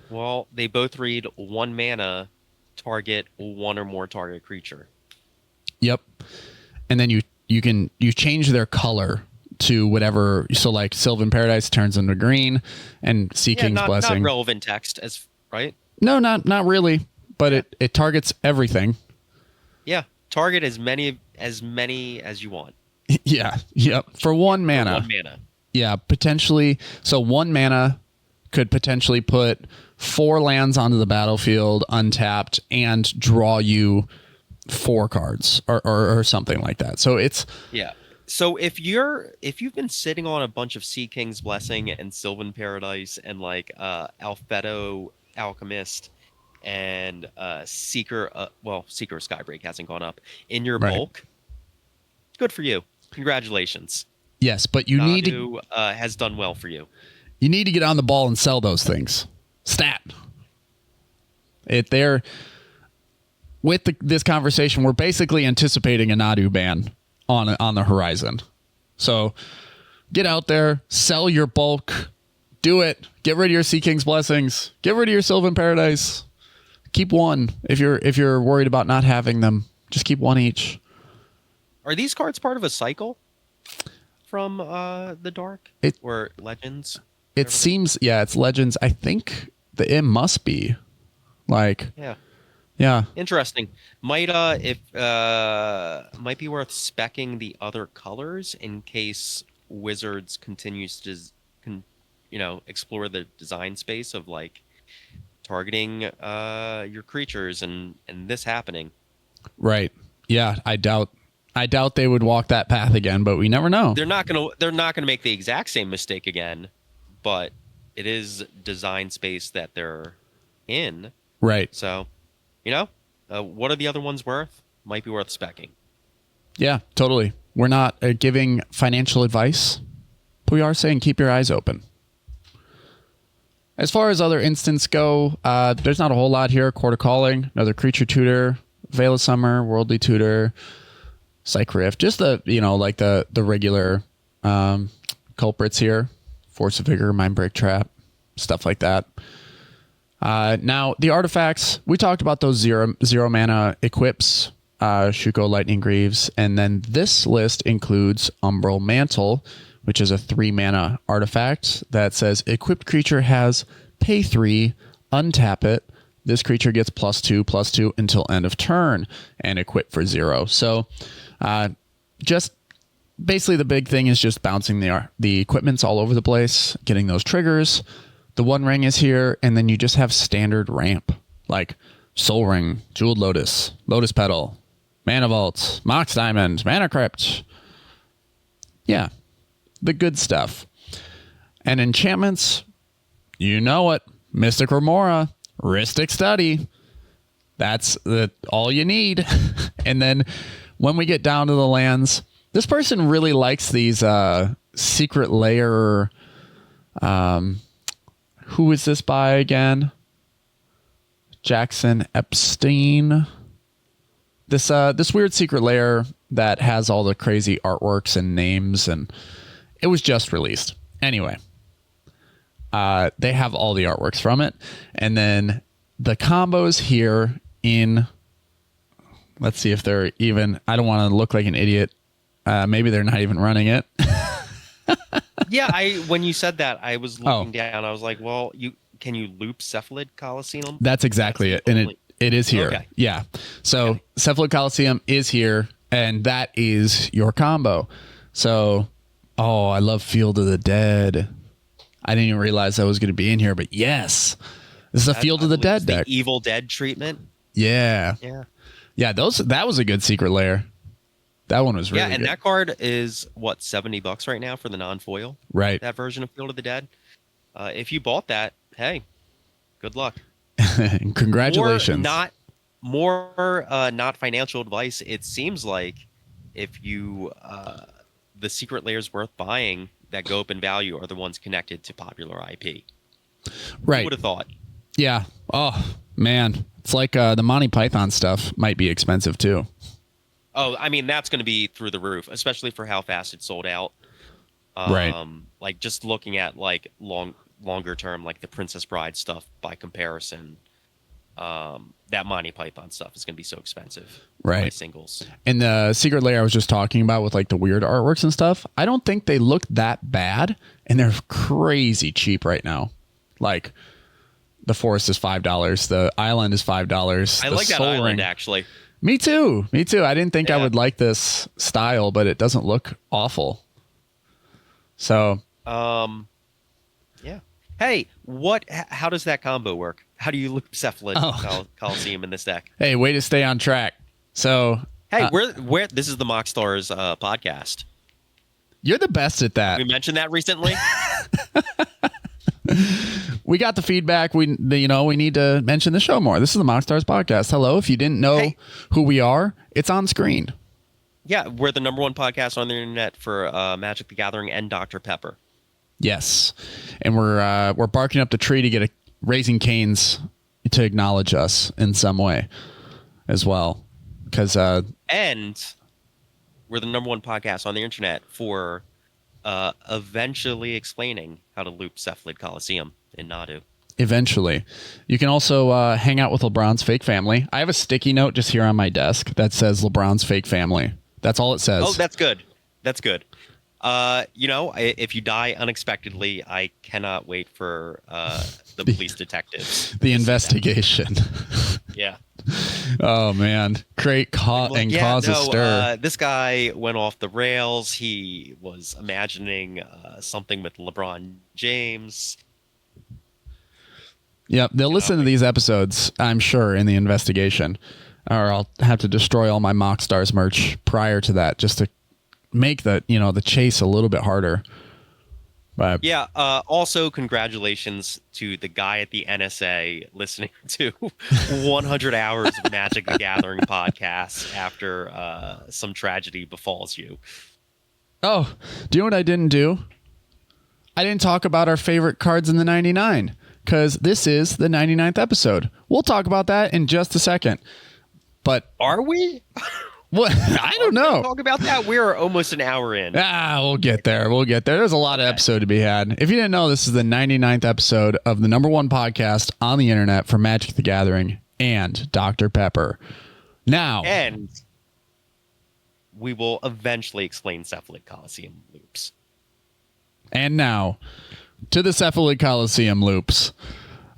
Well, they both read 1 mana, target 1 or more target creature. Yep. And then you change their color to whatever. So like Sylvan Paradise turns into green, and Sea King's Blessing. Not relevant text, right? No, not really. But it targets everything. Yeah, target as many as you want. Yeah. Yep. For 1 mana. For 1 mana. Yeah, potentially. So 1 mana could potentially put 4 lands onto the battlefield untapped and draw you 4 cards or something like that. So it's So if you've been sitting on a bunch of Sea King's Blessing and Sylvan Paradise and like Alphedo Alchemist and Seeker of Skybreak hasn't gone up in your bulk, good for you. Congratulations. Yes, but you need to has done well for you. You need to get on the ball and sell those things. Stat. This conversation, we're basically anticipating a Nadu ban on the horizon. So get out there, sell your bulk, do it. Get rid of your Sea King's Blessings. Get rid of your Sylvan Paradise. Keep 1 if you're worried about not having them. Just keep 1 each. Are these cards part of a cycle from the Dark or Legends? It seems, it's Legends. I think it must be. Yeah. Interesting. Might be worth speccing the other colors in case Wizards continues to explore the design space of like targeting your creatures and this happening. Right. Yeah, I doubt they would walk that path again, but we never know. They're not gonna make the exact same mistake again, but it is design space that they're in. Right. So, what are the other ones worth? Might be worth speccing. Yeah, totally. We're not giving financial advice, but we are saying keep your eyes open. As far as other instants go, there's not a whole lot here. Court of Calling, another creature tutor, Veil of Summer, Worldly Tutor, Psych Rift, just the regular culprits here. Force of Vigor, Mindbreak Trap, stuff like that. Now, the artifacts, we talked about those zero mana equips, Shuko, Lightning Greaves, and then this list includes Umbral Mantle, which is a 3 mana artifact that says equipped creature has pay 3, untap it. This creature gets +2/+2 until end of turn and equip for 0. So just basically the big thing is just bouncing the equipments all over the place, getting those triggers. The 1 ring is here, and then you just have standard ramp like Soul Ring, Jeweled Lotus, Lotus Petal, Mana Vault, Mox Diamond, Mana Crypt. Yeah, the good stuff. And enchantments, you know it. Mystic Remora, Rhystic Study. That's all you need. And then when we get down to the lands, this person really likes these Secret Lair. Who is this by again? Jackson Epstein. This weird Secret Lair that has all the crazy artworks and names, and it was just released. Anyway, they have all the artworks from it, and then the combos here in. Let's see if they're even. I don't want to look like an idiot. Maybe they're not even running it. Yeah, when you said that, I was looking down. I was like, well, can you loop Cephalid Coliseum? That's exactly it, and it is here. Okay. Yeah. So Cephalid Coliseum is here, and that is your combo. So, I love Field of the Dead. I didn't even realize that was going to be in here, but yes, this is a Field of the Dead deck. The Evil Dead treatment. Yeah. Yeah. That was a good Secret Lair. That one was really good. That card is what, $70 right now for the non-foil. Right. That version of Field of the Dead. If you bought that, hey, good luck. Congratulations. More not financial advice. It seems like if you the secret layers worth buying that go up in value are the ones connected to popular IP. Right. Who would have thought? Yeah. Oh, man. It's like the Monty Python stuff might be expensive too. Oh, I mean, that's going to be through the roof, especially for how fast it sold out. Right. Like just looking at like longer term, like the Princess Bride stuff by comparison, that Monty Python stuff is going to be so expensive. Right. By singles. And the secret layer I was just talking about with like the weird artworks and stuff, I don't think they look that bad, and they're crazy cheap right now. Like the forest is $5, the island is $5. I like that island actually. Me too. I didn't think I would like this style, but it doesn't look awful. So, yeah. Hey, how does that combo work? How do you loop Cephalid Coliseum in this deck? Hey, way to stay on track. So, hey, where this is the MoxStars podcast. You're the best at that. We mentioned that recently. We got the feedback. We need to mention the show more. This is the MoxStars podcast. Hello. If you didn't know who we are, it's on screen. Yeah, we're the number one podcast on the internet for Magic the Gathering and Dr. Pepper. Yes, and we're barking up the tree to get Raising Cane's to acknowledge us in some way as well, because and we're the number one podcast on the internet for eventually explaining how to loop Cephalid Coliseum in Nadu. Eventually. You can also hang out with LeBron's fake family. I have a sticky note just here on my desk that says LeBron's fake family. That's all it says. Oh, that's good. That's good. If you die unexpectedly, I cannot wait for the police detectives. The investigation. Yeah. Oh, man. Great cause a stir. This guy went off the rails. He was imagining something with LeBron James. Yep. They'll listen to these episodes, I'm sure, in the investigation. Or I'll have to destroy all my MoxStars merch prior to that just to make the chase a little bit harder. But yeah. Also, congratulations to the guy at the NSA listening to 100 hours of Magic the Gathering podcasts after some tragedy befalls you. Oh, do you know what I didn't do? I didn't talk about our favorite cards in the 99 because this is the 99th episode. We'll talk about that in just a second. But are we? What? I don't know. Talk about that. We're almost an hour in. We'll get there. There's a lot of episode to be had. If you didn't know, this is the 99th episode of the number one podcast on the internet for Magic the Gathering and Dr. Pepper. Now, and we will eventually explain Cephalid Coliseum loops. And now to the Cephalid Coliseum loops.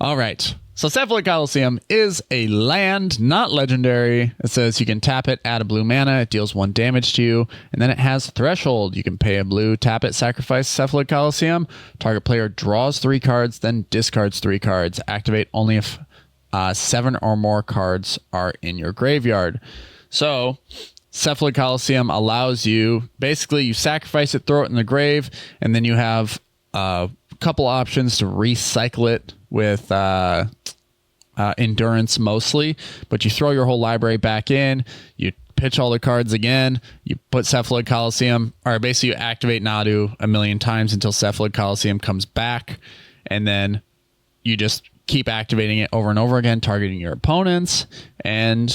All right. So Cephalid Coliseum is a land, not legendary. It says you can tap it, add a blue mana, it deals 1 damage to you, and then it has threshold. You can pay a blue, tap it, sacrifice Cephalid Coliseum. Target player draws 3 cards, then discards 3 cards. Activate only if 7 or more cards are in your graveyard. So Cephalid Coliseum allows you, basically you sacrifice it, throw it in the grave, and then you have a couple options to recycle it with endurance mostly, but you throw your whole library back in, you pitch all the cards again, you put Cephalid Coliseum, or basically you activate Nadu a million times until Cephalid Coliseum comes back, and then you just keep activating it over and over again, targeting your opponents, and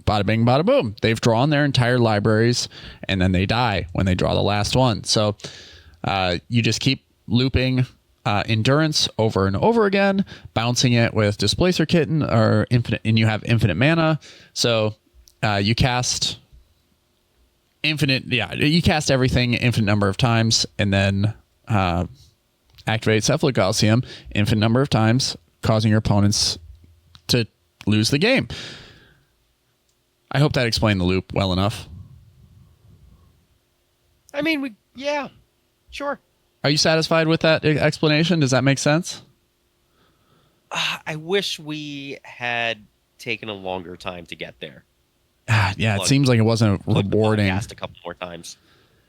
bada bing, bada boom. They've drawn their entire libraries, and then they die when they draw the last one. So you just keep looping endurance over and over again, bouncing it with Displacer Kitten or infinite, and you have infinite mana. So you cast you cast everything infinite number of times, and then activate Cephalid Coliseum infinite number of times, causing your opponents to lose the game. I hope that explained the loop well enough. I mean, sure. Are you satisfied with that explanation? Does that make sense? I wish we had taken a longer time to get there. It seems like it wasn't rewarding. Asked a couple more times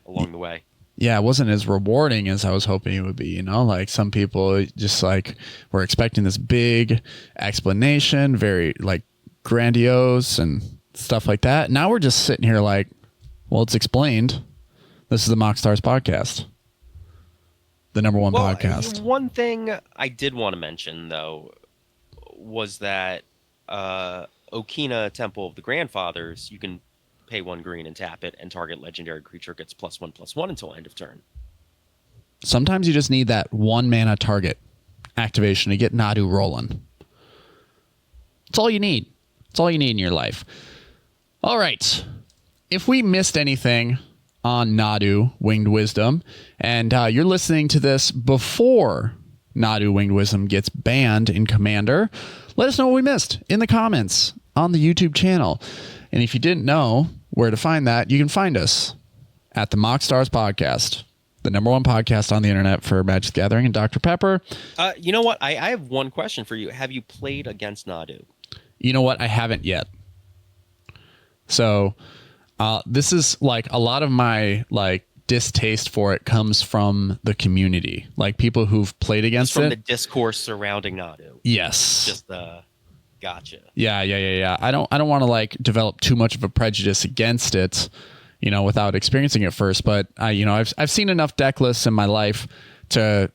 along the way. Yeah, it wasn't as rewarding as I was hoping it would be. Like some people just were expecting this big explanation, very grandiose and stuff like that. Now we're just sitting here well, it's explained. This is the MoxStars podcast, the number one podcast. One thing I did want to mention, though, was that Okina Temple of the Grandfathers, you can pay 1 green and tap it, and target legendary creature gets +1/+1 until end of turn. Sometimes you just need that 1 mana target activation to get Nadu rolling. It's all you need. It's all you need in your life. All right. If we missed anything on Nadu Winged Wisdom, and you're listening to this before Nadu Winged Wisdom gets banned in Commander, let us know what we missed in the comments on the YouTube channel. And if you didn't know where to find that, you can find us at the MoxStars podcast, the number one podcast on the internet for Magic the Gathering and Dr. Pepper. You know what? I have one question for you. Have you played against Nadu? You know what? I haven't yet. So this is like a lot of my like distaste for it comes from the community, like people who've played against from it. The discourse surrounding Nadu. Yes. Just gotcha. Yeah. I don't want to like develop too much of a prejudice against it, you know, without experiencing it first. But I've seen enough deck lists in my life to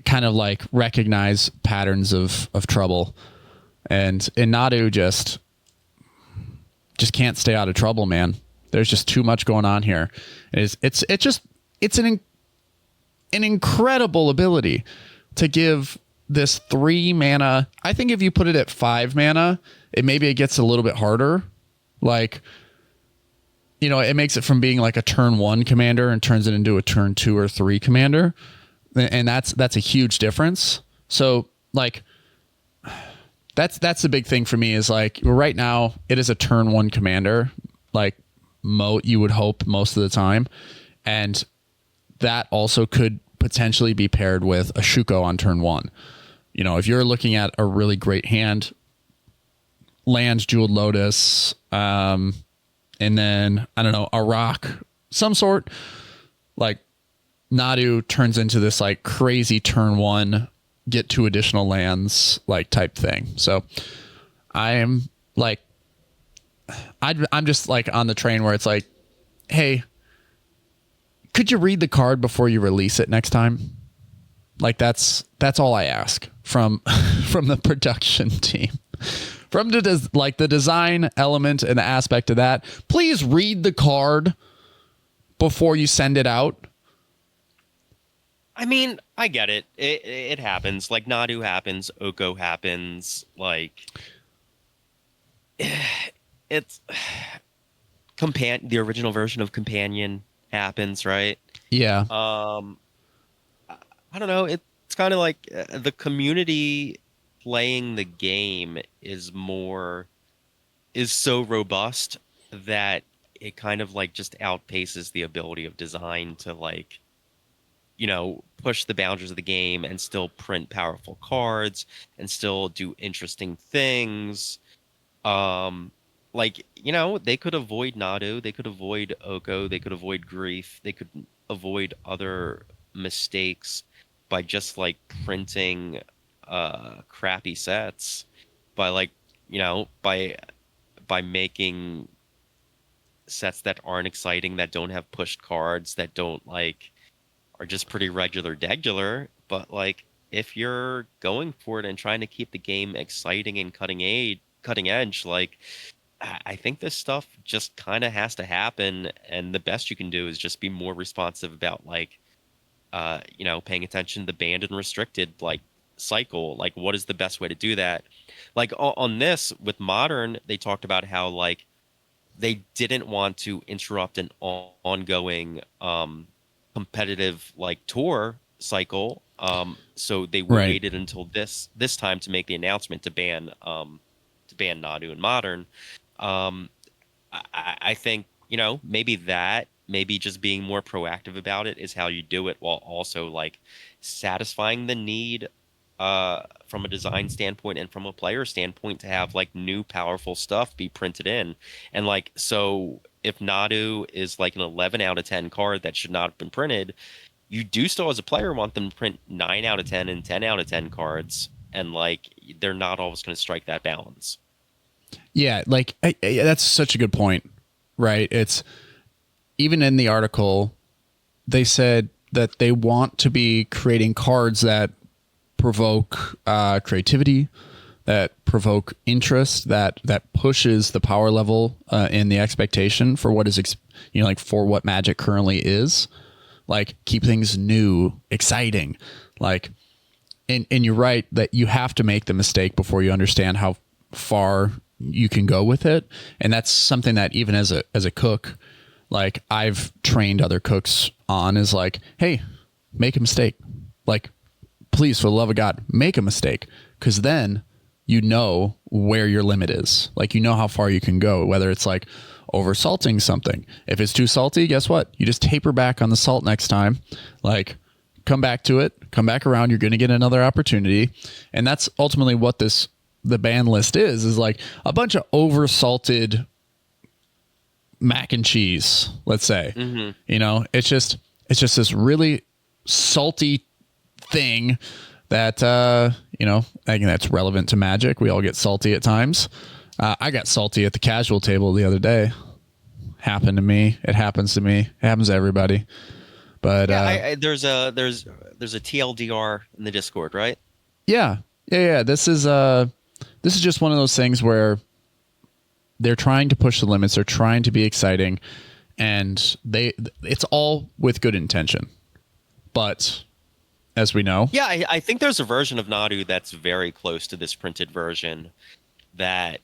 kind of like recognize patterns of trouble, and Nadu just can't stay out of trouble, man. There's just too much going on here. It's an incredible ability to give this 3 mana. I think if you put it at 5 mana, it gets a little bit harder. Like, you know, it makes it from being like a turn 1 commander and turns it into a turn 2 or 3 commander. And that's a huge difference. So like, that's the big thing for me is like right now it is a turn 1 commander, like you would hope most of the time. And that also could potentially be paired with a Shuko on turn 1. You know, if you're looking at a really great hand, land Jeweled Lotus, and then, I don't know, a rock, some sort, like Nadu turns into this like crazy turn 1, get 2 additional lands, like type thing. So I am like, I'm just like on the train where it's like, hey, could you read the card before you release it next time? Like that's all I ask from the production team, from the design element and the aspect of that. Please read the card before you send it out. I mean, I get it. It happens. Like Nadu happens, Oko happens. Like it's the original version of Companion happens, right? Yeah. I don't know. It's kind of like the community playing the game is so robust that it kind of like just outpaces the ability of design to like, you know, push the boundaries of the game and still print powerful cards and still do interesting things. Like, you know, they could avoid Nadu, they could avoid Oko, they could avoid Grief, they could avoid other mistakes by just like printing crappy sets, by like, you know, by making sets that aren't exciting, that don't have pushed cards, that don't like are just pretty regular. But like if you're going for it and trying to keep the game exciting and cutting edge, like I think this stuff just kind of has to happen, and the best you can do is just be more responsive about like you know, paying attention to the banned and restricted like cycle. Like what is the best way to do that? Like on this with Modern, they talked about how like they didn't want to interrupt an ongoing competitive like tour cycle, so they waited until this time to make the announcement to ban Nadu and Modern. I think, you know, maybe just being more proactive about it is how you do it, while also like satisfying the need from a design standpoint and from a player standpoint to have like new powerful stuff be printed in. And like, so if Nadu is like an 11 out of 10 card that should not have been printed, you do still as a player want them to print 9 out of 10 and 10 out of 10 cards, and like they're not always going to strike that balance. Yeah, like that's such a good point, right? It's even in the article they said that they want to be creating cards that provoke creativity, that provoke interest, that pushes the power level and the expectation for what is like for what Magic currently is. Like, keep things new, exciting. Like, and you're right that you have to make the mistake before you understand how far you can go with it. And that's something that even as a cook, like, I've trained other cooks on, is like, hey, make a mistake. Like, please, for the love of God, make a mistake. Because then you know where your limit is. Like, you know how far you can go, whether it's like over salting something. If it's too salty, guess what? You just taper back on the salt next time. Like, come back to it, come back around. You're going to get another opportunity. And that's ultimately what the ban list is like a bunch of over salted mac and cheese, let's say. You know, it's just this really salty thing that, you know, I think that's relevant to Magic. We all get salty at times. I got salty at the casual table the other day. Happened to me. It happens to me. It happens to everybody. But yeah, there's a TLDR in the Discord, right? Yeah. This is just one of those things where they're trying to push the limits. They're trying to be exciting, and it's all with good intention. But as we know, yeah, I think there's a version of Nadu that's very close to this printed version that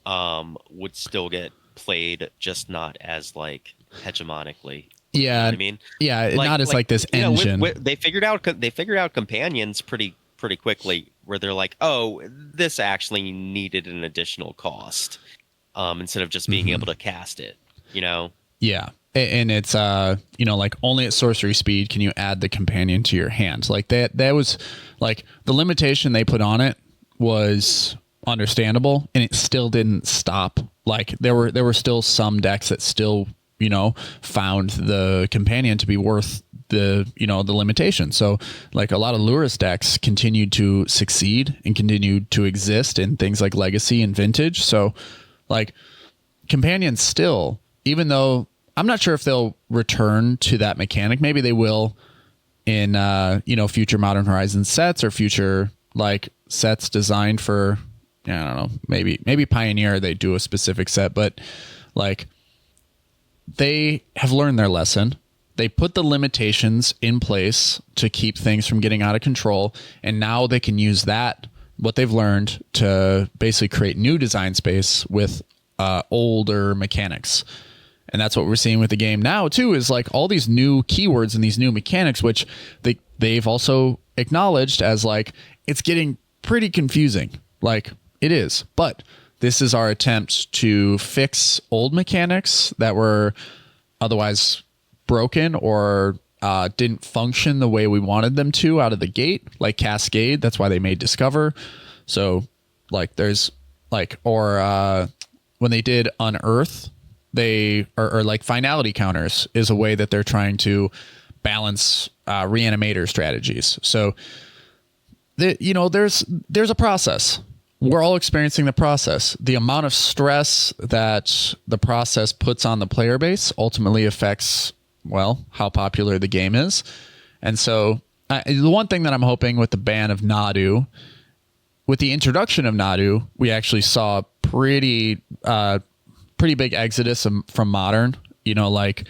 would still get played, just not as like hegemonically. Yeah, you know what I mean, yeah, not as like this engine. They figured out companions pretty quickly, where they're like, oh, this actually needed an additional cost, instead of just being able to cast it. You know. Yeah. And it's, you know, like only at sorcery speed can you add the companion to your hand. Like that was like the limitation they put on it was understandable, and it still didn't stop. Like there were still some decks that still, you know, found the companion to be worth the, you know, the limitation. So like a lot of Lurrus decks continued to succeed and continued to exist in things like Legacy and Vintage. So like companions still, even though I'm not sure if they'll return to that mechanic. Maybe they will in, you know, future Modern Horizons sets or future like sets designed for, I don't know, maybe Pioneer, they do a specific set, but like they have learned their lesson. They put the limitations in place to keep things from getting out of control. And now they can use that, what they've learned, to basically create new design space with older mechanics. And that's what we're seeing with the game now, too, is like all these new keywords and these new mechanics, which they've also acknowledged as like, it's getting pretty confusing. Like it is. But this is our attempt to fix old mechanics that were otherwise broken or didn't function the way we wanted them to out of the gate, like Cascade. That's why they made Discover. So like there's like, or when they did Unearth, they are like finality counters is a way that they're trying to balance reanimator strategies. So you know, there's a process. We're all experiencing the process. The amount of stress that the process puts on the player base ultimately affects, well, how popular the game is. And so the one thing that I'm hoping with the ban of Nadu, with the introduction of Nadu, we actually saw pretty big exodus from Modern. You know, like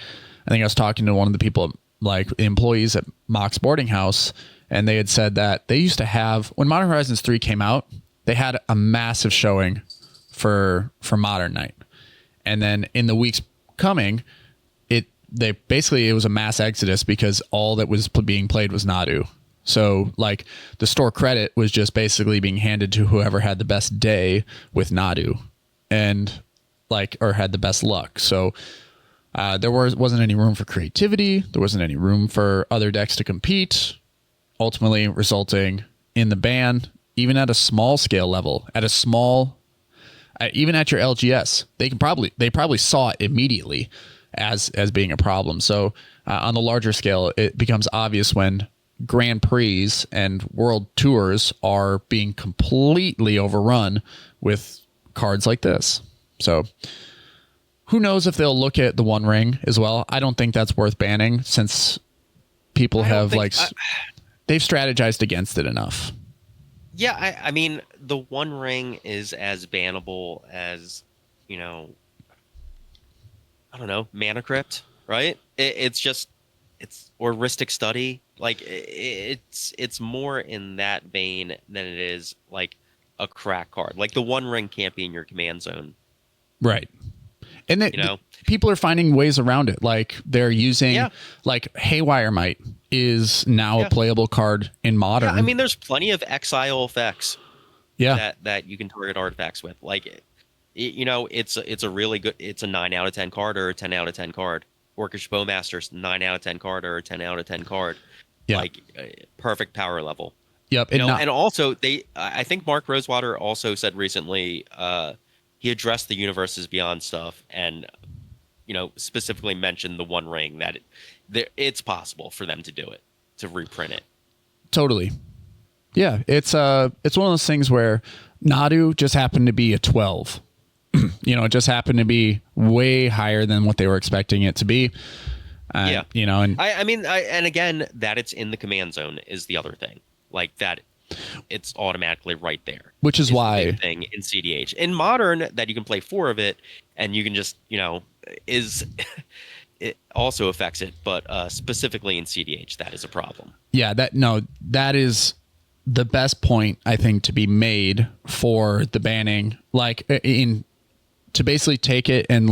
I think I was talking to one of the people, like employees at Mox Boarding House, and they had said that they used to have, when Modern Horizons 3 came out, they had a massive showing for Modern Night. And then in the weeks coming, it was a mass exodus because all that was being played was Nadu. So like the store credit was just basically being handed to whoever had the best day with Nadu, and like, or had the best luck. So there wasn't any room for creativity. There wasn't any room for other decks to compete, ultimately resulting in the ban. Even at a small scale level, even at your LGS, they probably saw it immediately as being a problem. So on the larger scale, it becomes obvious when Grand Prix and World Tours are being completely overrun with cards like this. So who knows if they'll look at the One Ring as well. I don't think that's worth banning, since people have they've strategized against it enough. Yeah, I mean, the One Ring is as bannable as, I don't know, Mana Crypt, right? It's or Rhystic Study. Like, it's more in that vein than it is like a crack card. Like, the One Ring can't be in your command zone. Right. And people are finding ways around it. Like, they're using, like, Haywire Might is now a playable card in Modern. Yeah, I mean, there's plenty of exile effects that you can target artifacts with. Like, it's a really good, it's a 9 out of 10 card or a 10 out of 10 card. Orcish Bowmaster's 9 out of 10 card or a 10 out of 10 card. Yeah. Like, perfect power level. Yep. And also, I think Mark Rosewater also said recently, he addressed the Universes Beyond stuff and, specifically mentioned the One Ring, that it's possible for them to do it, to reprint it. Totally. Yeah, it's one of those things where Nadu just happened to be a 12. It just happened to be way higher than what they were expecting it to be. And and again, that it's in the command zone is the other thing. Like, that it's automatically right there. Which is why the big thing in cEDH. In Modern, that you can play 4 of it and you can just, it also affects it, but specifically in cEDH, that is a problem. Yeah, that is the best point, I think, to be made for the banning, like, to basically take it and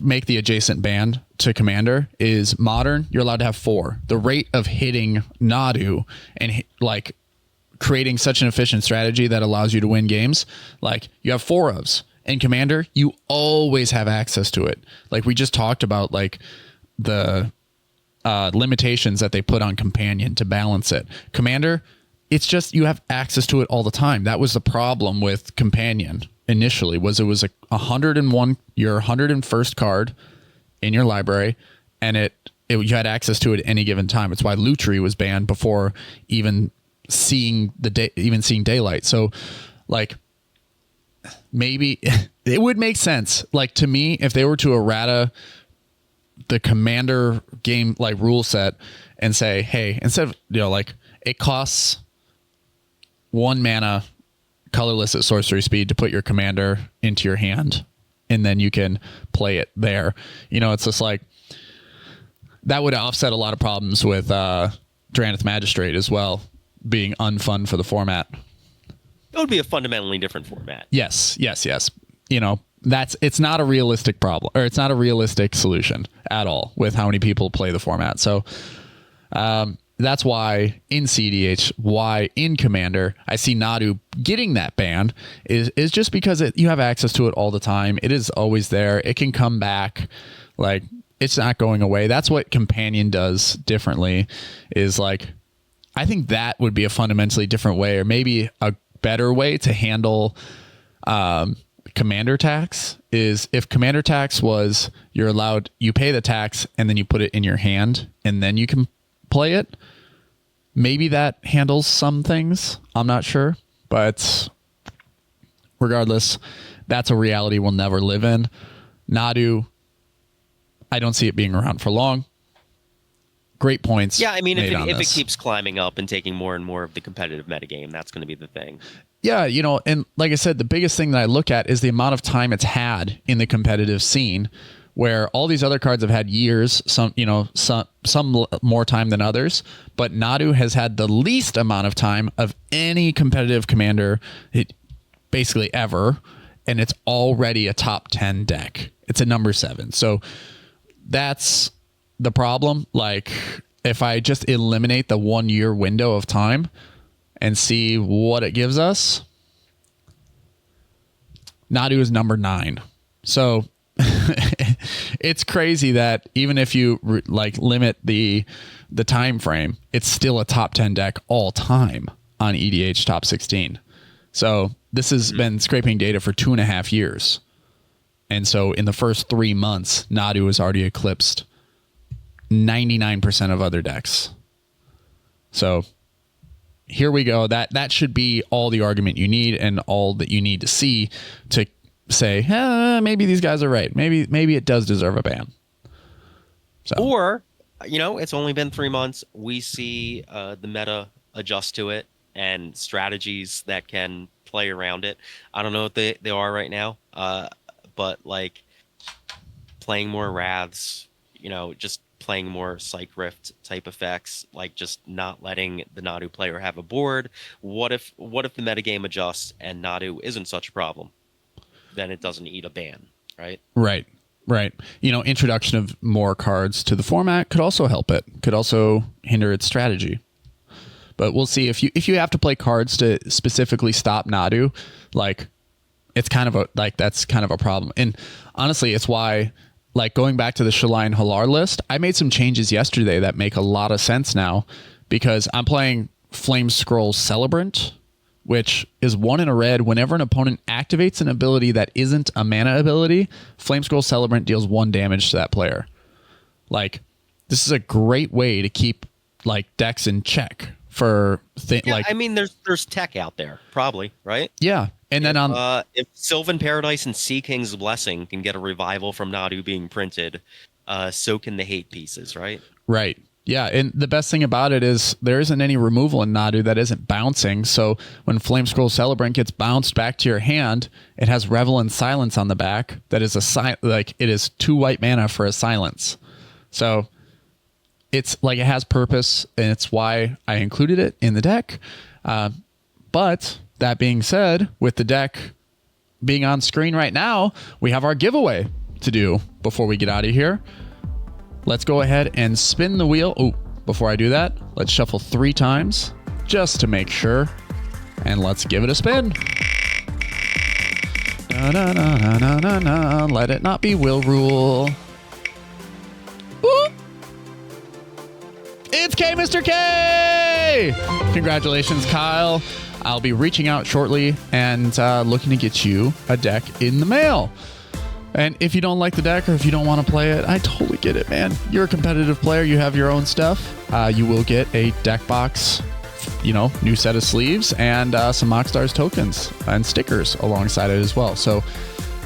make the adjacent band to Commander is Modern. You're allowed to have 4. The rate of hitting Nadu and creating such an efficient strategy that allows you to win games, like, you have 4 ofs. In Commander, you always have access to it. Like, we just talked about, like, the limitations that they put on Companion to balance it. Commander, it's just you have access to it all the time. That was the problem with Companion initially, was it was a 101, your 101st card in your library, and you had access to it at any given time. It's why Lutri was banned before even seeing daylight. So, like, maybe it would make sense, like, to me, if they were to errata the Commander game, like, rule set and say, hey, instead of, it costs 1 mana colorless at sorcery speed to put your Commander into your hand, and then you can play it there. It's just like, that would offset a lot of problems with Drannith Magistrate as well being unfun for the format. It would be a fundamentally different format. Yes. It's not a realistic problem, or it's not a realistic solution at all with how many people play the format. So that's why in cEDH, why in Commander, I see Nadu getting that ban is just because you have access to it all the time. It is always there. It can come back. Like, it's not going away. That's what Companion does differently, is like, I think that would be a fundamentally different way, or maybe a better way to handle Commander tax. Is if Commander tax was, you pay the tax and then you put it in your hand and then you can play it. Maybe that handles some things. I'm not sure, but regardless, that's a reality we'll never live in. Nadu, I don't see it being around for long. Great points. Yeah, I mean, if it keeps climbing up and taking more and more of the competitive metagame, that's going to be the thing. Yeah, and like I said, the biggest thing that I look at is the amount of time it's had in the competitive scene, where all these other cards have had years, some more time than others, but Nadu has had the least amount of time of any competitive Commander basically ever, and it's already a top 10 deck. It's a number 7. So that's the problem. Like, if I just eliminate the 1 year window of time and see what it gives us, Nadu is number 9. So it's crazy that even if you limit the time frame, it's still a top 10 deck all time on EDH top 16. So this has been scraping data for 2.5 years. And so in the first 3 months, Nadu has already eclipsed 99% of other decks. So here we go. That should be all the argument you need and all that you need to see to say, maybe these guys are right. Maybe it does deserve a ban. So. Or it's only been 3 months. We see the meta adjust to it and strategies that can play around it. I don't know what they are right now, but like playing more Wraths, just playing more Psych Rift type effects, like just not letting the Nadu player have a board. What if the metagame adjusts and Nadu isn't such a problem? Then it doesn't eat a ban, right? Right. Introduction of more cards to the format could also help it. Could also hinder its strategy. But we'll see if you have to play cards to specifically stop Nadu, like it's kind of that's kind of a problem. And honestly, it's why, like, going back to the Shalai Halar list, I made some changes yesterday that make a lot of sense now, because I'm playing Flame Scroll Celebrant, which is 1 in a red. Whenever an opponent activates an ability that isn't a mana ability, Flame Scroll Celebrant deals 1 damage to that player. Like, this is a great way to keep like decks in check for I mean, there's tech out there, probably, right? Yeah. And then if Sylvan Paradise and Sea King's Blessing can get a revival from Nadu being printed, so can the hate pieces, right? Right. Yeah, and the best thing about it is there isn't any removal in Nadu that isn't bouncing. So when Flame Scroll Celebrant gets bounced back to your hand, it has Revel in Silence on the back. That is it is 2 white mana for a silence. So it's like it has purpose, and it's why I included it in the deck. But that being said, with the deck being on screen right now, we have our giveaway to do before we get out of here. Let's go ahead and spin the wheel. Oh, before I do that, let's shuffle 3 times just to make sure. And let's give it a spin. Na, na, na, na, na, na, na. Let it not be Will Rule. Ooh. It's K, Mr. K! Congratulations, Kyle. I'll be reaching out shortly and looking to get you a deck in the mail. And if you don't like the deck, or if you don't want to play it, I totally get it, man. You're a competitive player. You have your own stuff. You will get a deck box, new set of sleeves, and some MoxStars tokens and stickers alongside it as well. So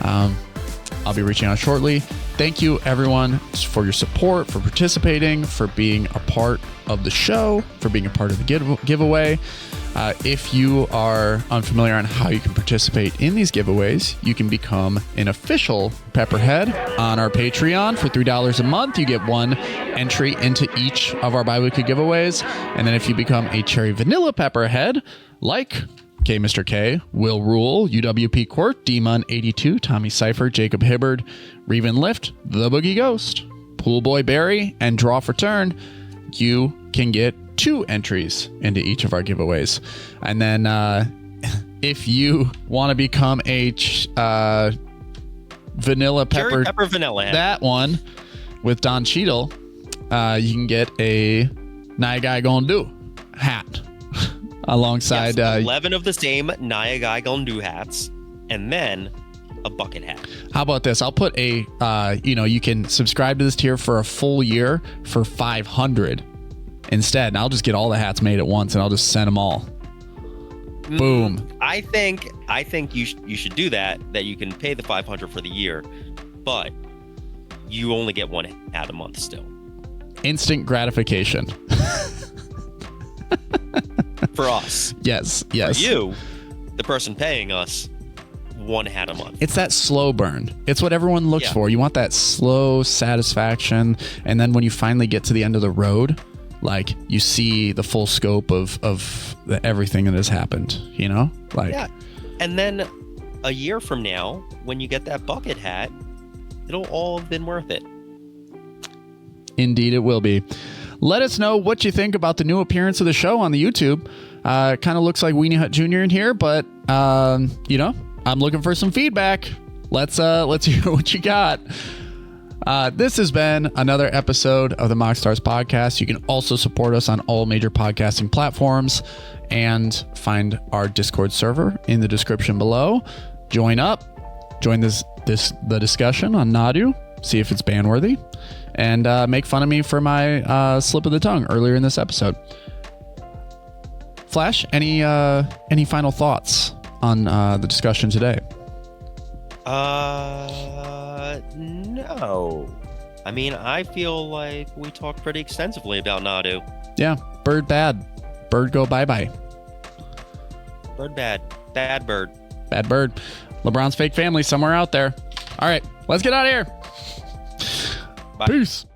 I'll be reaching out shortly. Thank you, everyone, for your support, for participating, for being a part of the show, for being a part of the giveaway. If you are unfamiliar on how you can participate in these giveaways, you can become an official Pepperhead on our Patreon for $3 a month. You get 1 entry into each of our bi-weekly giveaways. And then if you become a Cherry Vanilla Pepperhead, like K Mr. K, Will Rule, UWP Court, Demon82, Tommy Cypher, Jacob Hibbard, Reven Lift, The Boogie Ghost, Pool Boy Barry, and Draw for Turn, you can get 2 entries into each of our giveaways. And then if you want to become a vanilla pepper vanilla head, that one with Don Cheadle, you can get a Nayagai Gondu hat alongside 11 of the same Nayagai Gondu hats, and then a bucket hat. How about this? I'll put a you can subscribe to this tier for a full year for $500 instead, and I'll just get all the hats made at once, and I'll just send them all. Boom. I think you should do that you can pay the $500 for the year, but you only get 1 hat a month still. Instant gratification. For us. Yes. For you, the person paying us, 1 hat a month. It's that slow burn. It's what everyone looks for. You want that slow satisfaction, and then when you finally get to the end of the road, like, you see the full scope of everything that has happened, Like, yeah. And then a year from now, when you get that bucket hat, it'll all have been worth it. Indeed, it will be. Let us know what you think about the new appearance of the show on the YouTube. It kind of looks like Weenie Hut Jr. in here, but, I'm looking for some feedback. Let's hear what you got. This has been another episode of the MoxStars podcast. You can also support us on all major podcasting platforms and find our Discord server in the description below. Join the discussion on Nadu, see if it's ban worthy, and make fun of me for my slip of the tongue earlier in this episode. Flash, any final thoughts on the discussion today? No. I mean, I feel like we talked pretty extensively about Nadu. Yeah, bird bad. Bird go bye-bye. Bird bad. Bad bird. Bad bird. LeBron's fake family somewhere out there. All right, let's get out of here. Bye. Peace.